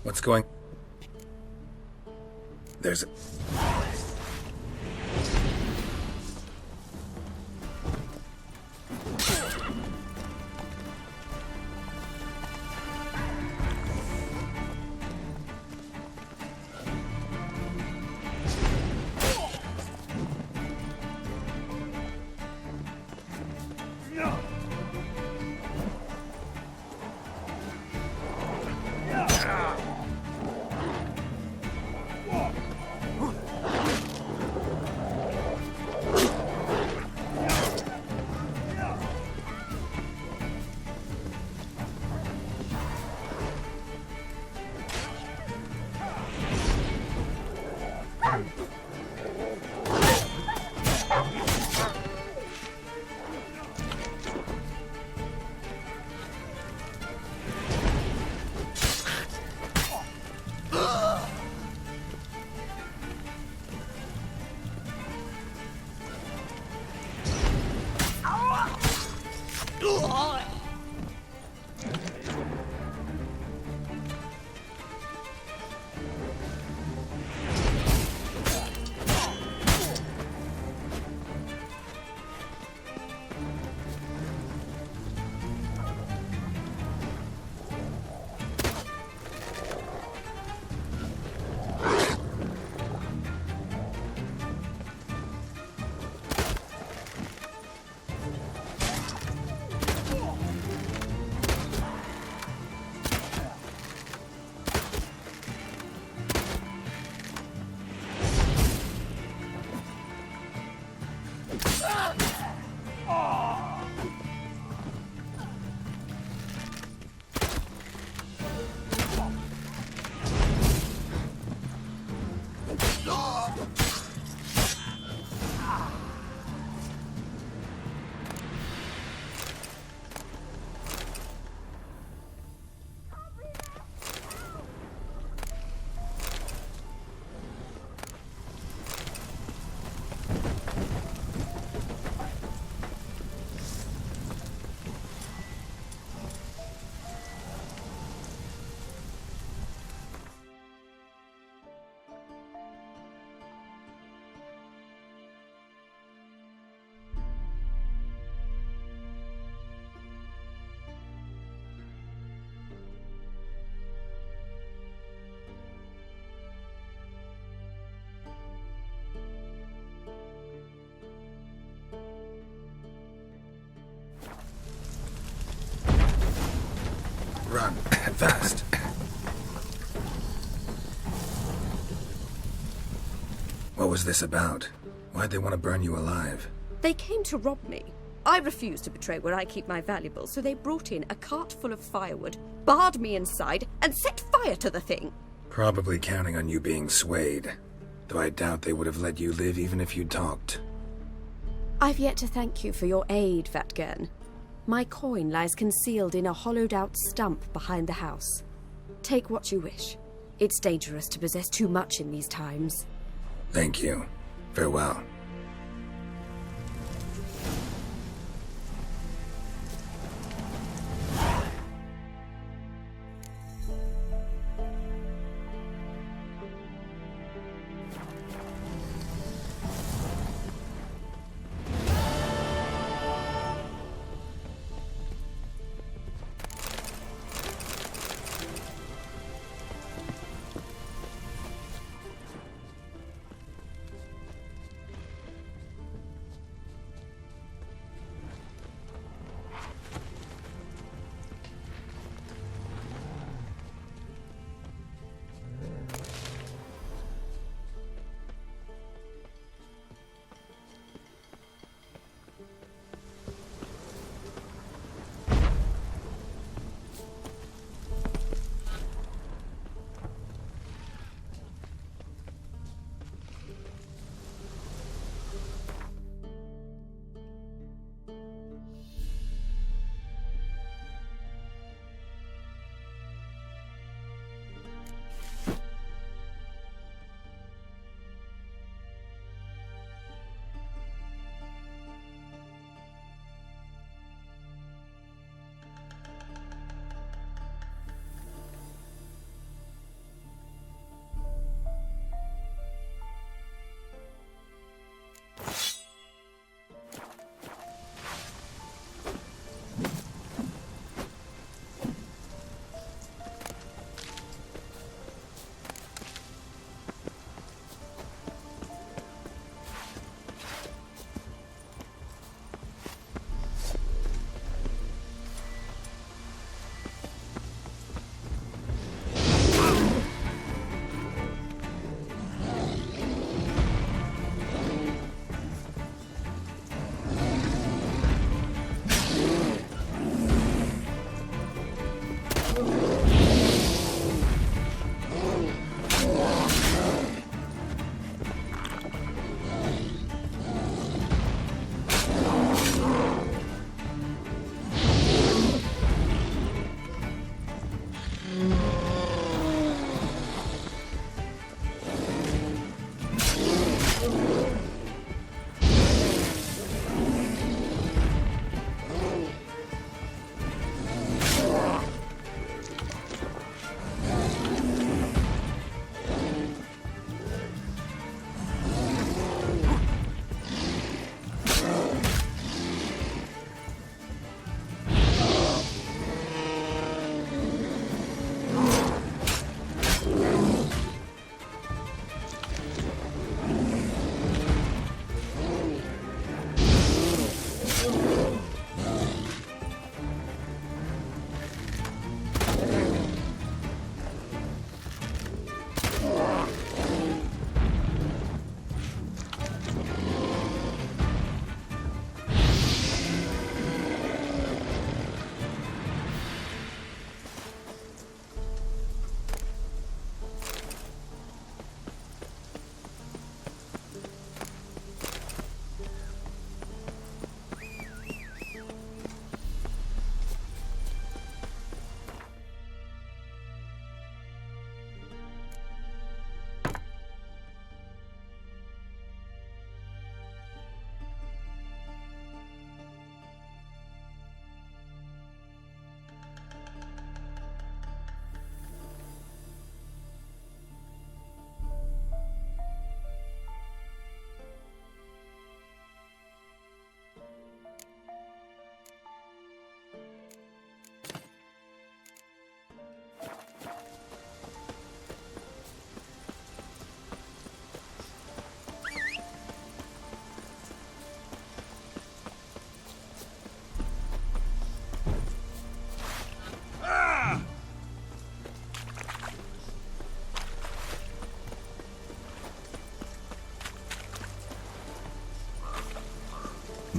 What's going... There's a... Run. Fast. What was this about? Why'd they want to burn you alive? They came to rob me. I refused to betray where I keep my valuables, so they brought in a cart full of firewood, barred me inside, and set fire to the thing. Probably counting on you being swayed. Though I doubt they would have let you live even if you talked. I've yet to thank you for your aid, Vatgern. My coin lies concealed in a hollowed-out stump behind the house. Take what you wish. It's dangerous to possess too much in these times. Thank you. Farewell.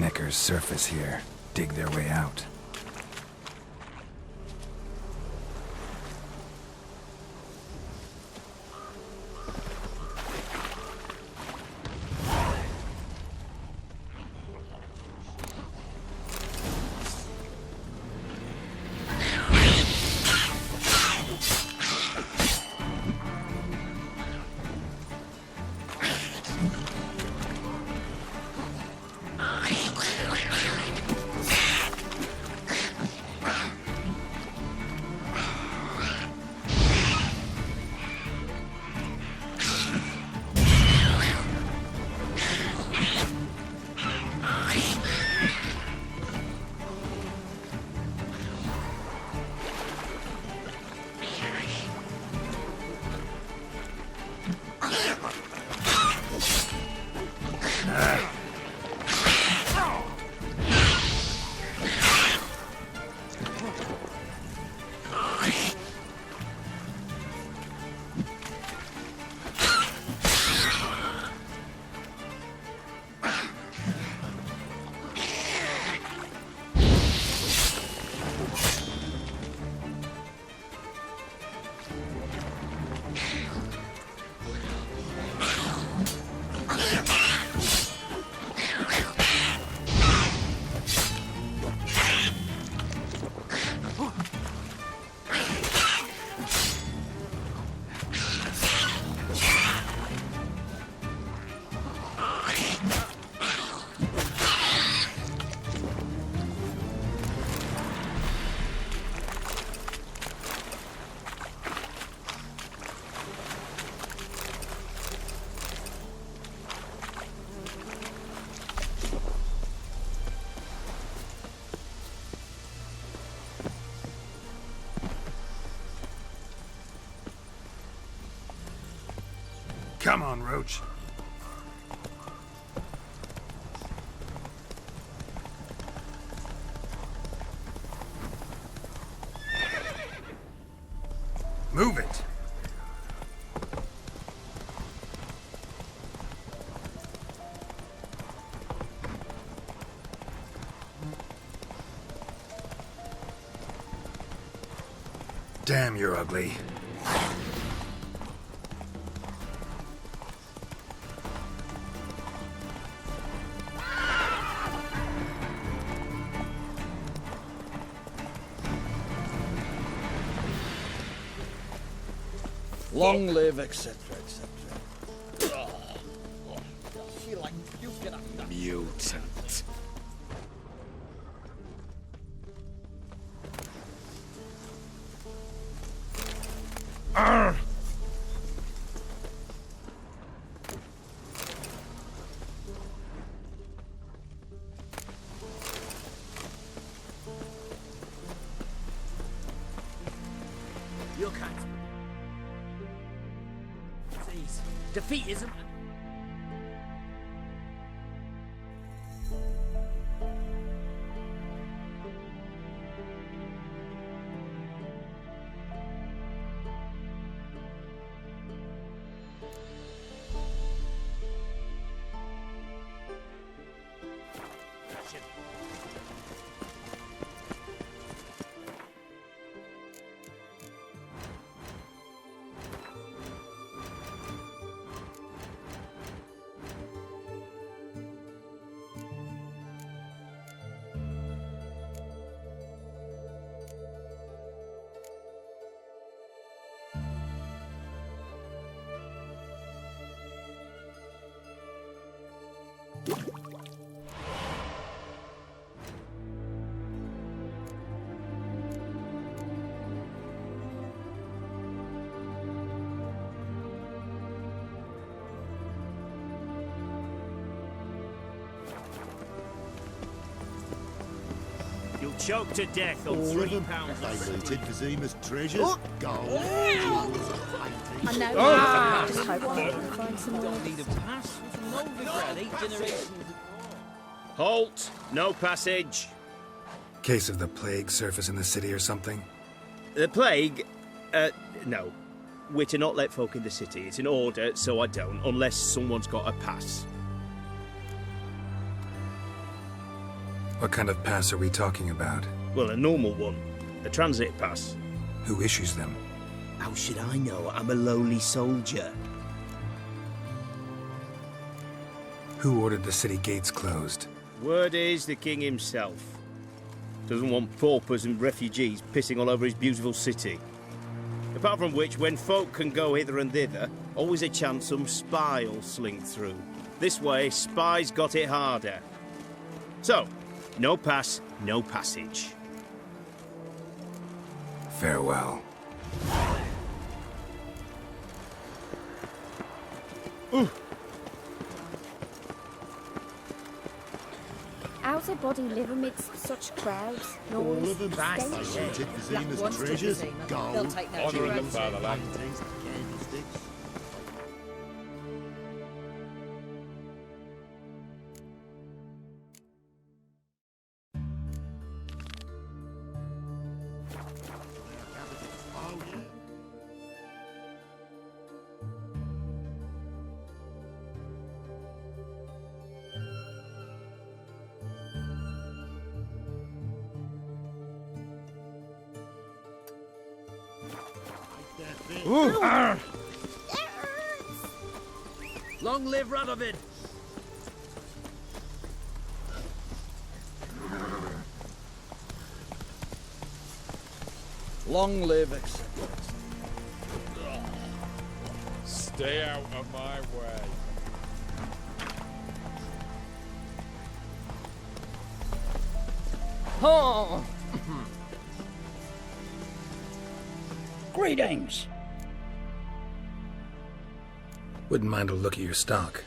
Neckers surface here, dig their way out. Come on, Roach. Move it. Damn, you're ugly. Long live, etc., etc. Mutant. You can't. Defeatism. You'll choke to death on 3 pounds of looted Vizima's treasures. Gold. I know. Oh. Just hope I can find some more. Don't need a pass. Novigrad, 8 generations. Halt! No passage. Case of the plague surface in the city or something? The plague? No. We're to not let folk in the city. It's an order, so I don't, unless someone's got a pass. What kind of pass are we talking about? Well, a normal one. A transit pass. Who issues them? How should I know? I'm a lowly soldier. Who ordered the city gates closed? Word is the king himself. Doesn't want paupers and refugees pissing all over his beautiful city. Apart from which, when folk can go hither and thither, always a chance some spy will slink through. This way, spies got it harder. So, no pass, no passage. Farewell. How's a body live amidst such crowds? All Noise, of them stench? suited for Zena's treasures, gold, Honour of the fatherland. paintings, candlesticks. Oh, yeah. Long live Radovid! Long live, etc. Stay out of my way. Oh! Greetings! Wouldn't mind a look at your stock.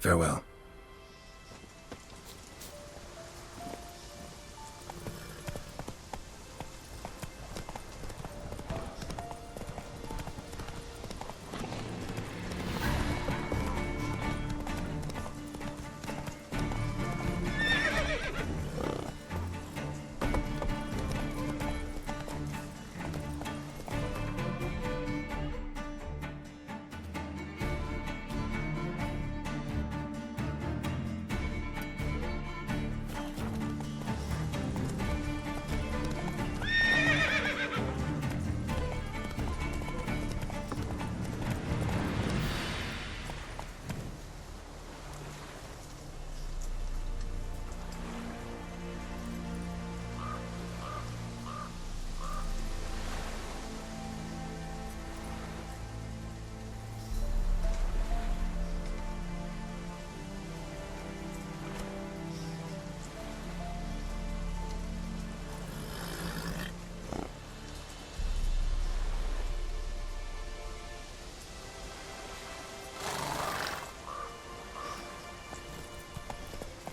Farewell.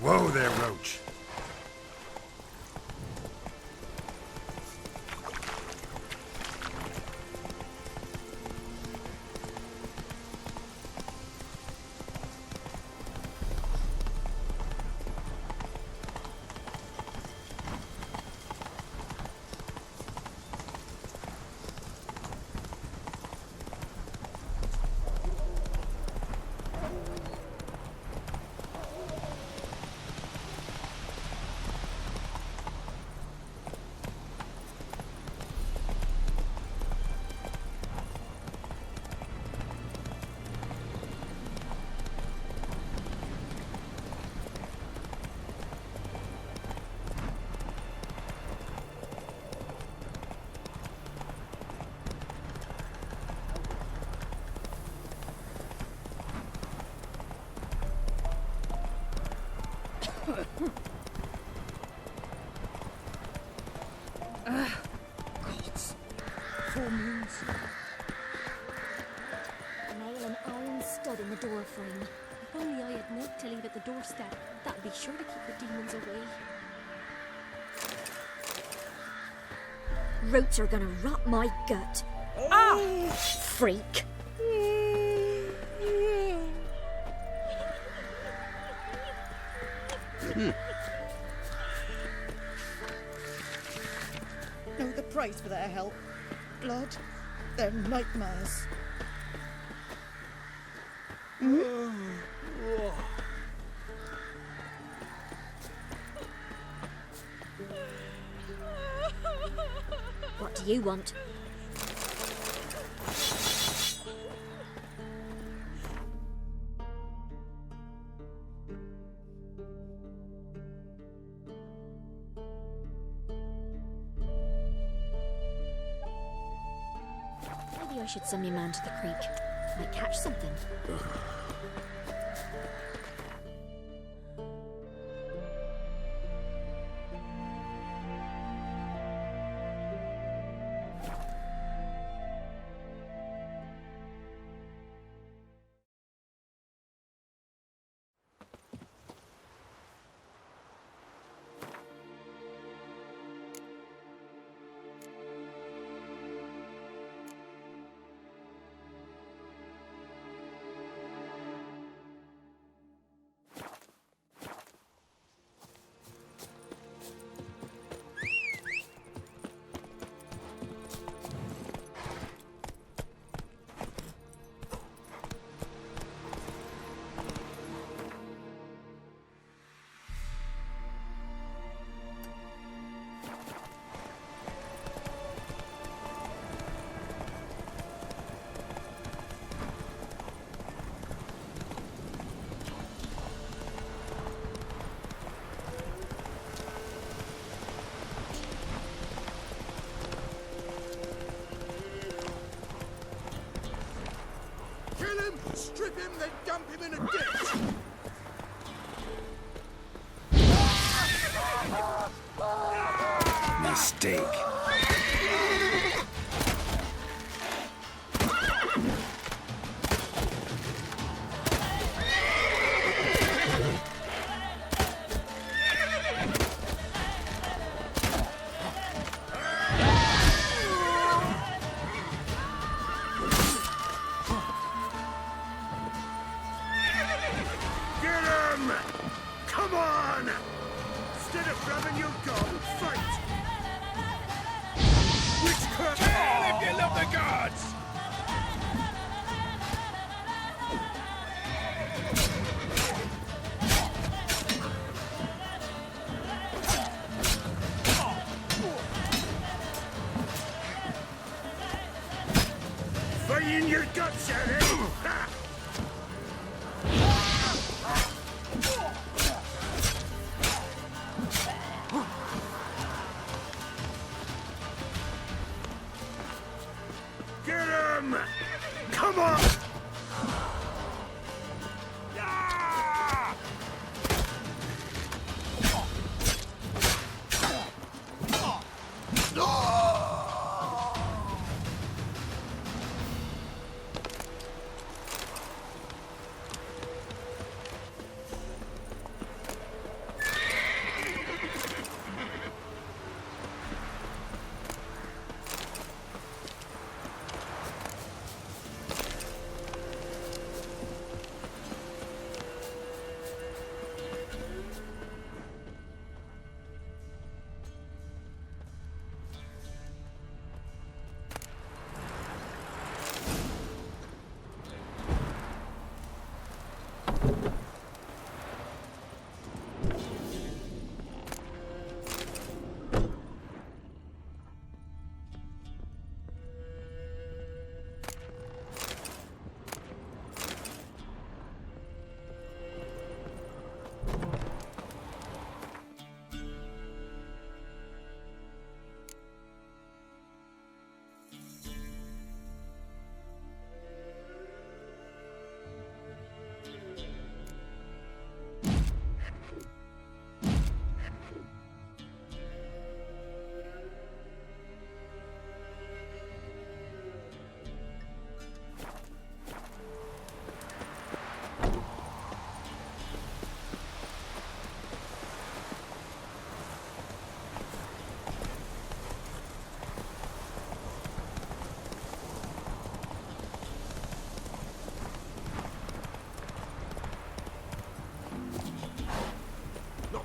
Whoa there, Roach. Gods. Full moons. Nail an iron stud in the door frame. If only I had milk to leave at the doorstep, that'd be sure to keep the demons away. Roots are gonna rot my gut. Ah! Freak. Know the price for their help. Blood. They're nightmares. What do you want? Maybe I should send me man to the creek. Might catch something. Strip him, then dump him in a ditch! Mistake. Come on! Instead of grabbing your gun, fight! Witchcraft! Kill if you love the gods! Fight in your guts, Eddie! Ha! Get him! Come on!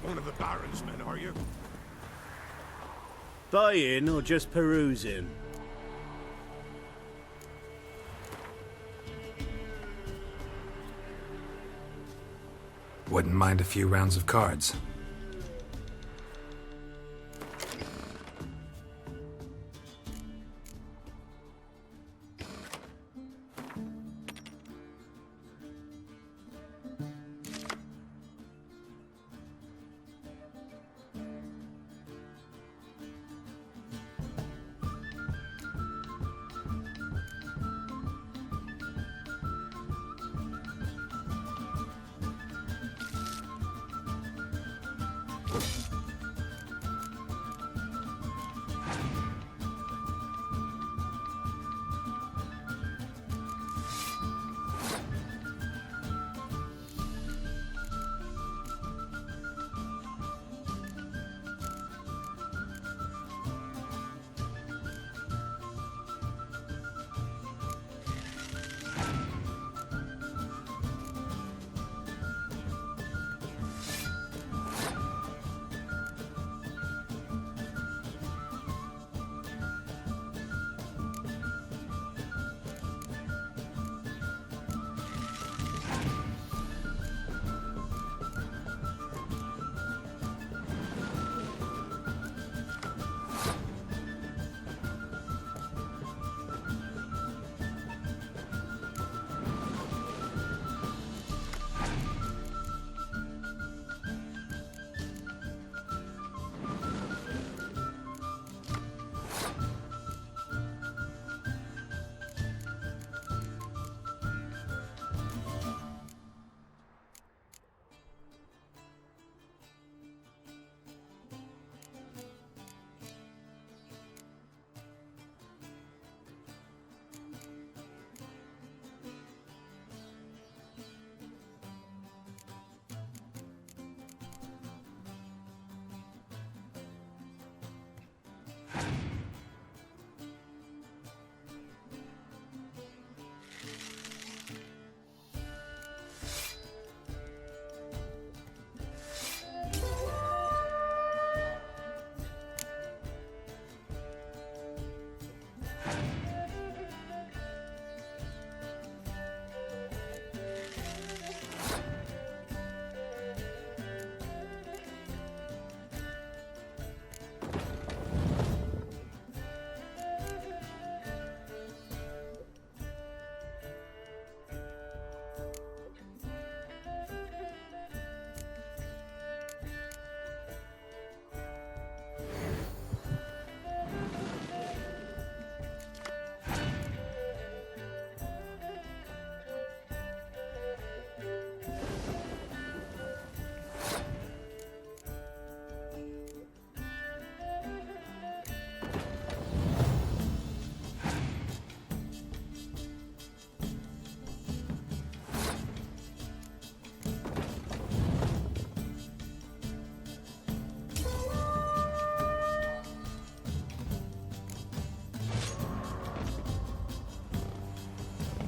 one of the Baron's men, are you? Buying or just perusing? Wouldn't mind a few rounds of cards.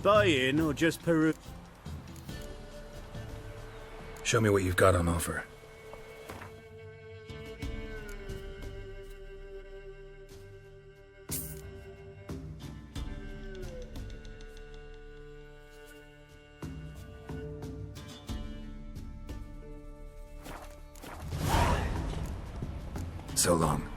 Buying or just perusing? Show me what you've got on offer. So long.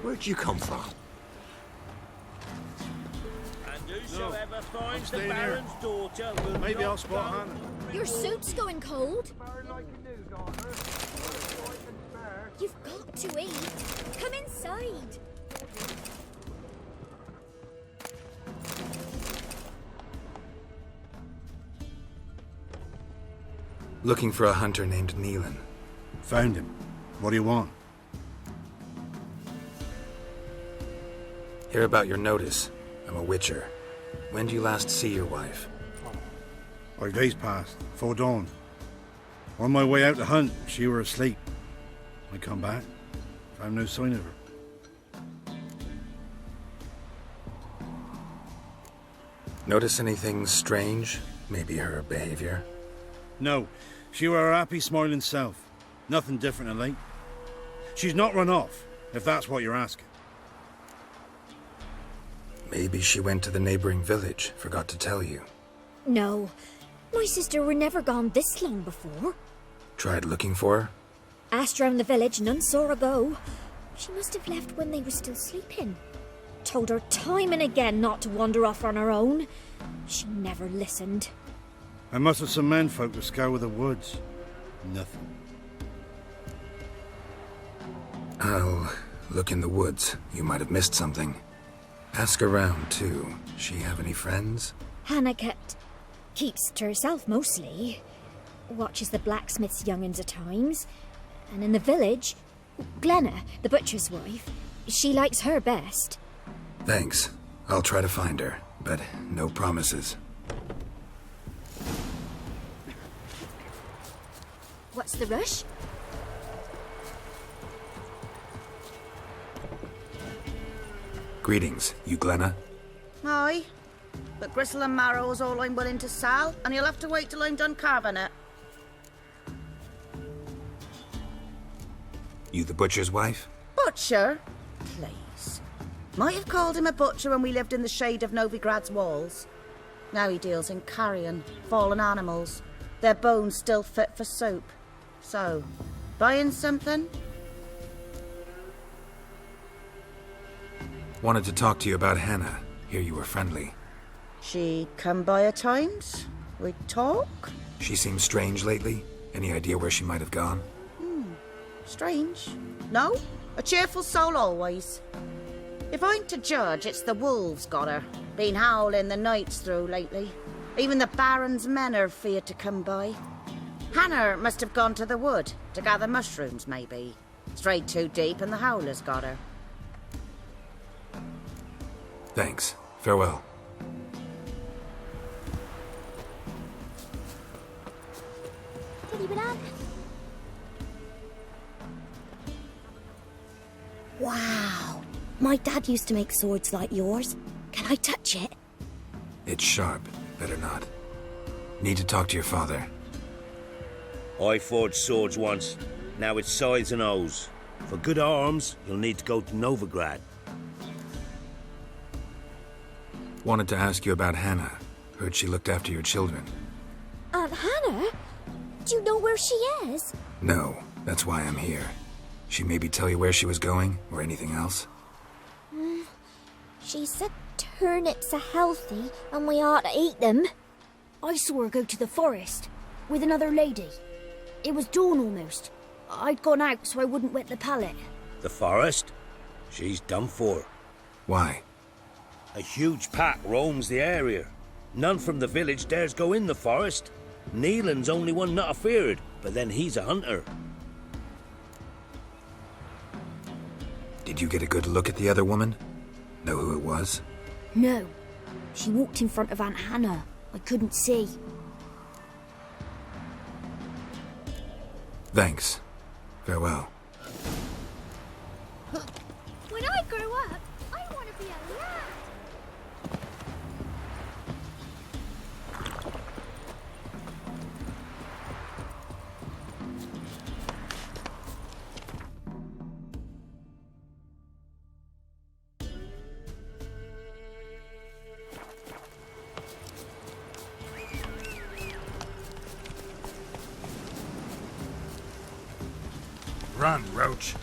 Where'd you come from? And whosoever finds the Baron's daughter will Maybe not I'll spot go. Hannah. Your suit's going cold. You've got to eat. Come inside. Looking for a hunter named Neelan. Found him. What do you want? Hear about your notice. I'm a witcher. When did you last see your wife? 5 days passed, 'fore dawn. On my way out to hunt, she were asleep. I come back, found no sign of her. Notice anything strange? Maybe her behavior? No, she were her happy, smiling self. Nothing different of late. She's not run off, if that's what you're asking. Maybe she went to the neighboring village, forgot to tell you. No, my sister were never gone this long before. Tried looking for her? Asked round the village, none saw her go. She must have left when they were still sleeping. Told her time and again not to wander off on her own. She never listened. I mustered some menfolk to scour the woods. Nothing. I'll look in the woods. You might have missed something. Ask around, too. She have any friends? Hannah keeps to herself mostly. Watches the blacksmith's young'uns at times. And in the village, Glenna, the butcher's wife, she likes her best. Thanks. I'll try to find her, but no promises. What's the rush? Greetings, you Glenna? Aye, but gristle and marrow's all I'm willing to sell, and you'll have to wait till I'm done carving it. You the butcher's wife? Butcher? Please. Might have called him a butcher when we lived in the shade of Novigrad's walls. Now he deals in carrion, fallen animals, their bones still fit for soup. So, buying something? Wanted to talk to you about Hannah. Hear you were friendly. She come by at times. We talk. She seems strange lately. Any idea where she might have gone? Strange. No, a cheerful soul always. If I'm to judge, it's the wolves got her. Been howling the nights through lately. Even the Baron's men are feared to come by. Hannah must have gone to the wood to gather mushrooms, maybe. Strayed too deep and the howlers got her. Thanks. Farewell. Wow. My dad used to make swords like yours. Can I touch it? It's sharp. Better not. Need to talk to your father. I forged swords once. Now it's scythes and hoes. For good arms, you'll need to go to Novigrad. Wanted to ask you about Hannah. Heard she looked after your children. Aunt Hannah? Do you know where she is? No, that's why I'm here. She maybe tell you where she was going, or anything else? She said turnips are healthy and we ought to eat them. I saw her go to the forest with another lady. It was dawn almost. I'd gone out so I wouldn't wet the pallet. The forest? She's done for. Why? A huge pack roams the area. None from the village dares go in the forest. Neelan's only one not afeared, but then he's a hunter. Did you get a good look at the other woman? Know who it was? No. She walked in front of Aunt Hannah. I couldn't see. Thanks. Farewell. When I grow up, I want to be a lad. Run, Roach.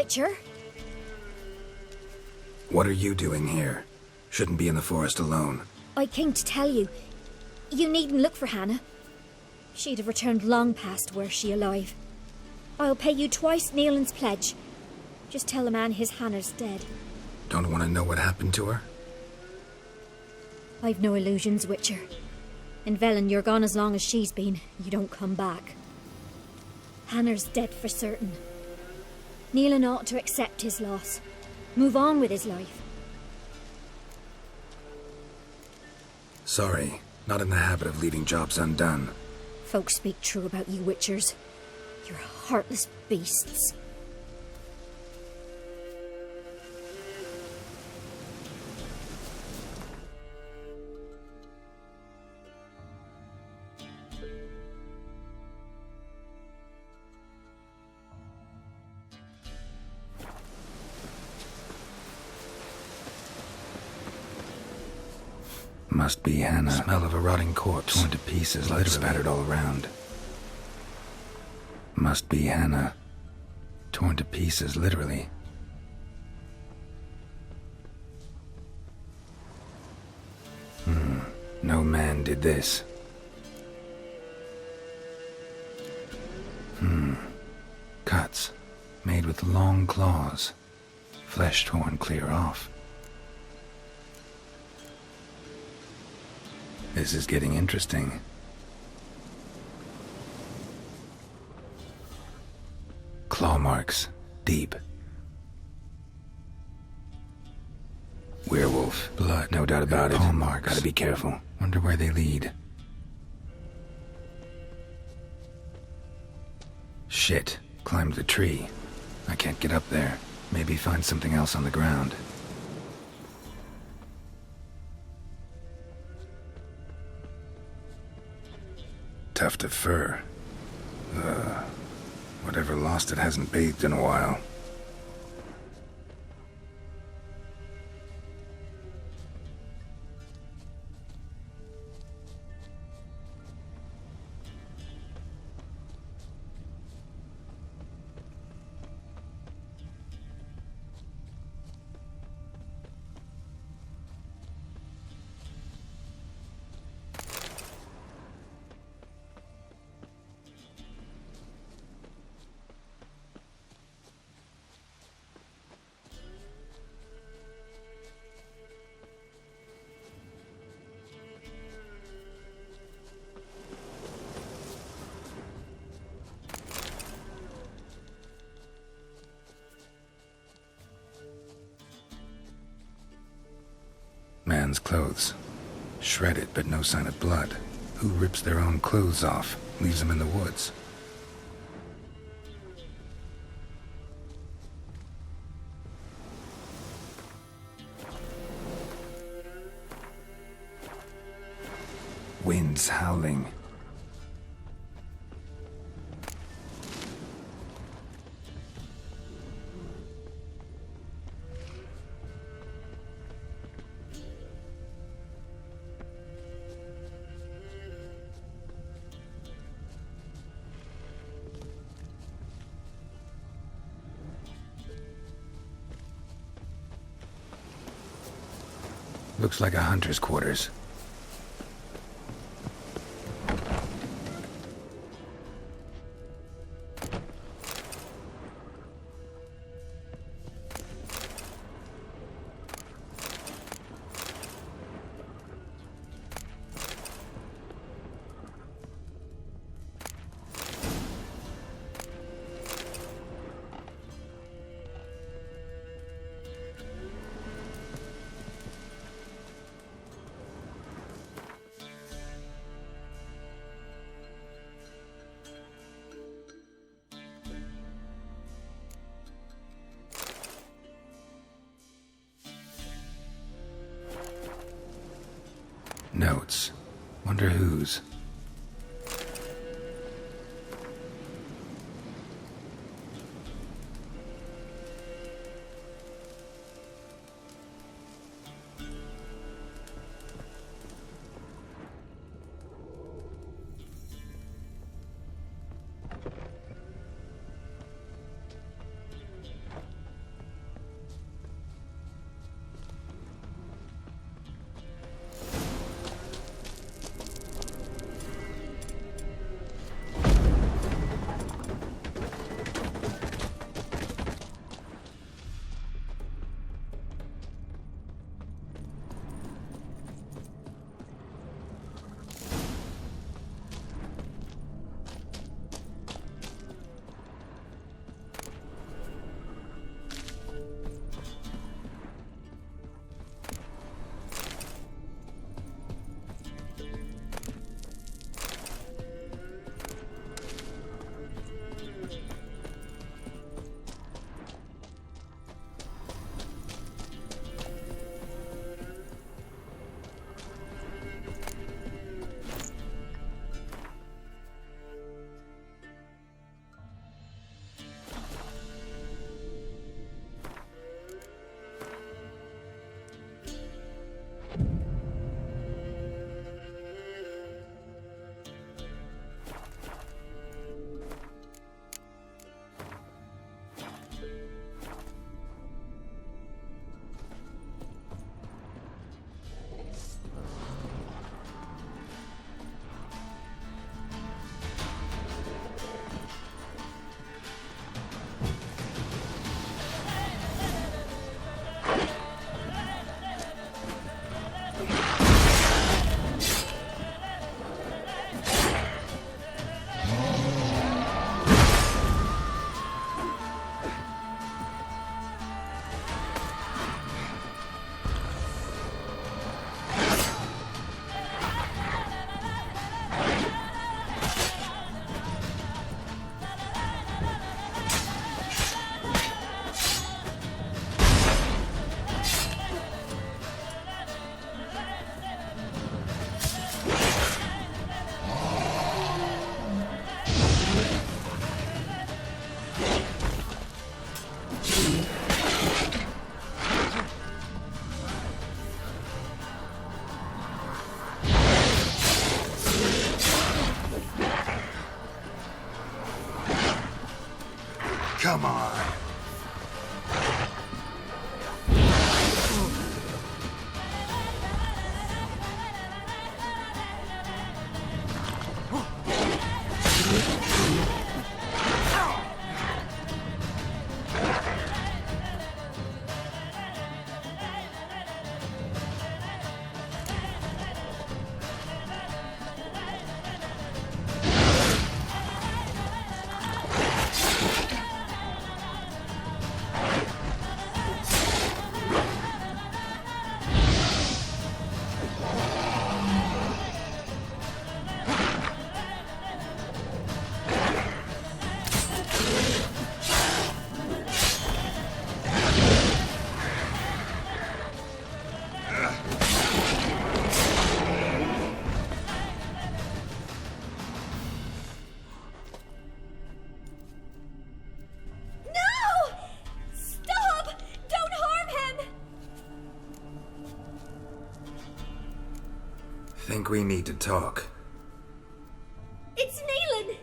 Witcher. What are you doing here? Shouldn't be in the forest alone. I came to tell you. You needn't look for Hannah. She'd have returned long past were she alive. I'll pay you twice Neelan's pledge. Just tell the man his Hannah's dead. Don't want to know what happened to her? I've no illusions, Witcher. In Velen, you're gone as long as she's been. You don't come back. Hannah's dead for certain. Neelan ought to accept his loss. Move on with his life. Sorry, not in the habit of leaving jobs undone. Folks speak true about you, Witchers. You're heartless beasts. Must be Hannah. Smell of a rotting corpse, torn to pieces, blood spattered all around. Must be Hannah. Torn to pieces, literally. No man did this. Cuts, made with long claws. Flesh torn clear off. This is getting interesting. Claw marks, deep. Werewolf, blood, no doubt about it. Paw marks, gotta be careful. Wonder where they lead. Shit, climbed the tree. I can't get up there. Maybe find something else on the ground. Tuft of fur. Whatever lost it hasn't bathed in a while. Man's clothes. Shredded, but no sign of blood. Who rips their own clothes off, leaves them in the woods? Winds howling. Looks like a hunter's quarters. Notes. Wonder whose. Come on. Think we need to talk. It's Neelan!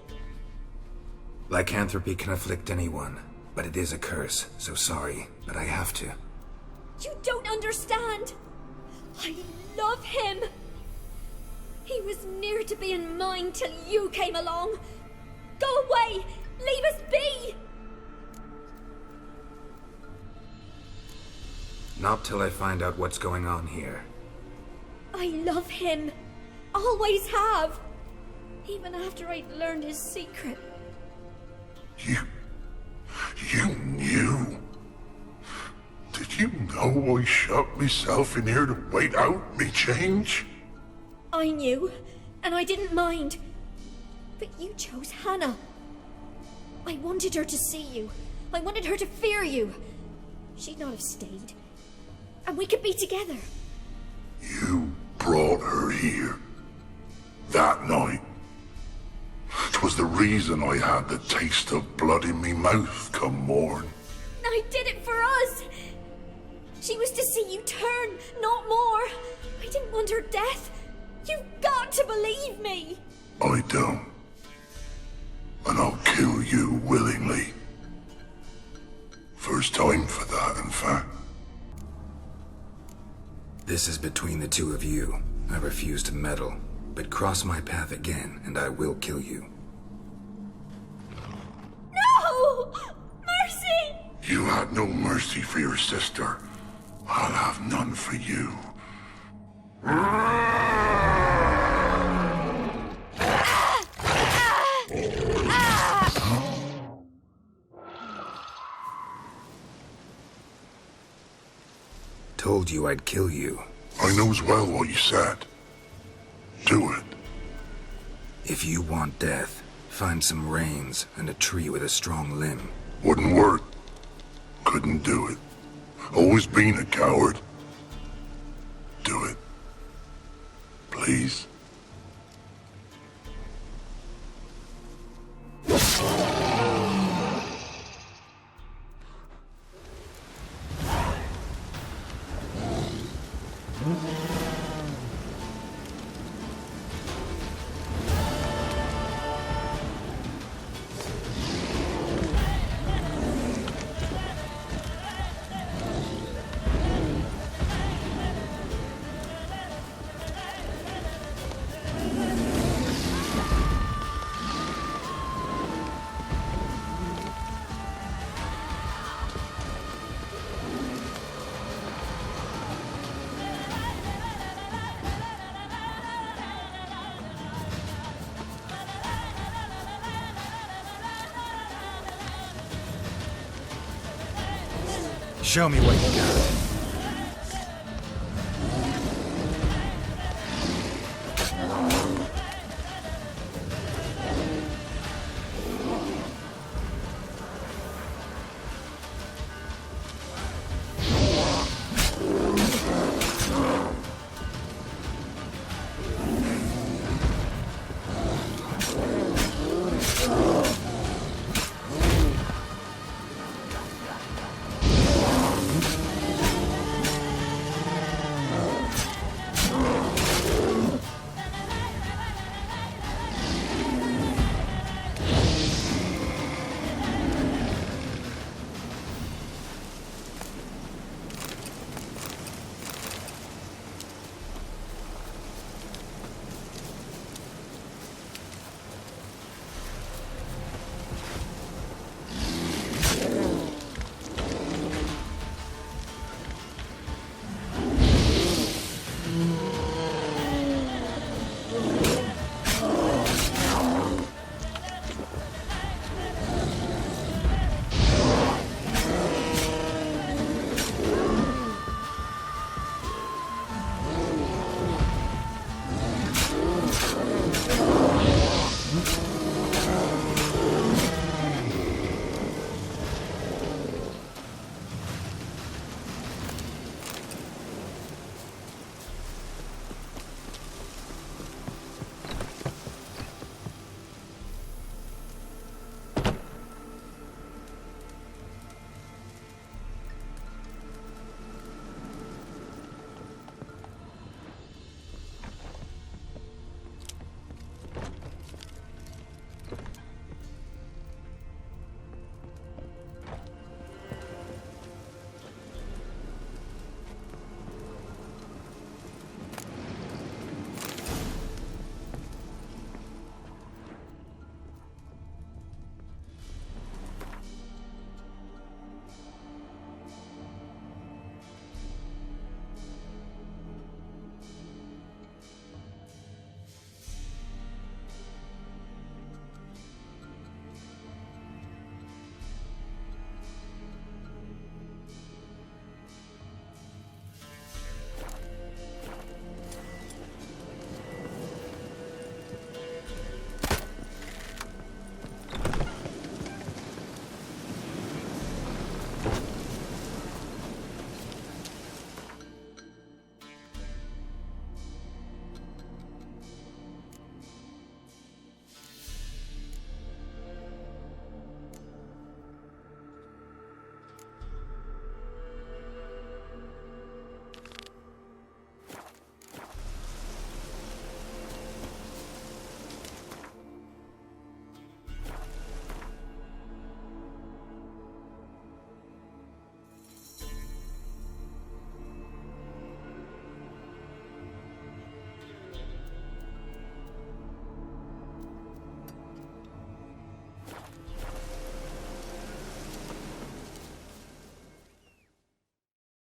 Lycanthropy can afflict anyone, but it is a curse, so sorry, but I have to. You don't understand! I love him! He was near to being mine till you came along! Go away! Leave us be! Not till I find out what's going on here. I love him. Always have. Even after I'd learned his secret. You knew? Did you know I shut myself in here to wait out me change? I knew, and I didn't mind. But you chose Hannah. I wanted her to see you. I wanted her to fear you. She'd not have stayed. And we could be together. You brought her here. That night. 'Twas the reason I had the taste of blood in me mouth come morn. I did it for us. She was to see you turn, not more. I didn't want her death. You've got to believe me. I don't. And I'll kill you willingly. First time for that, in fact. This is between the two of you. I refuse to meddle, but cross my path again, and I will kill you. No! Mercy! You had no mercy for your sister. I'll have none for you. Told you I'd kill you. I knows well what you said. Do it. If you want death, find some reins and a tree with a strong limb. Wouldn't work. Couldn't do it. Always been a coward. Do it. Please. Show me what you got.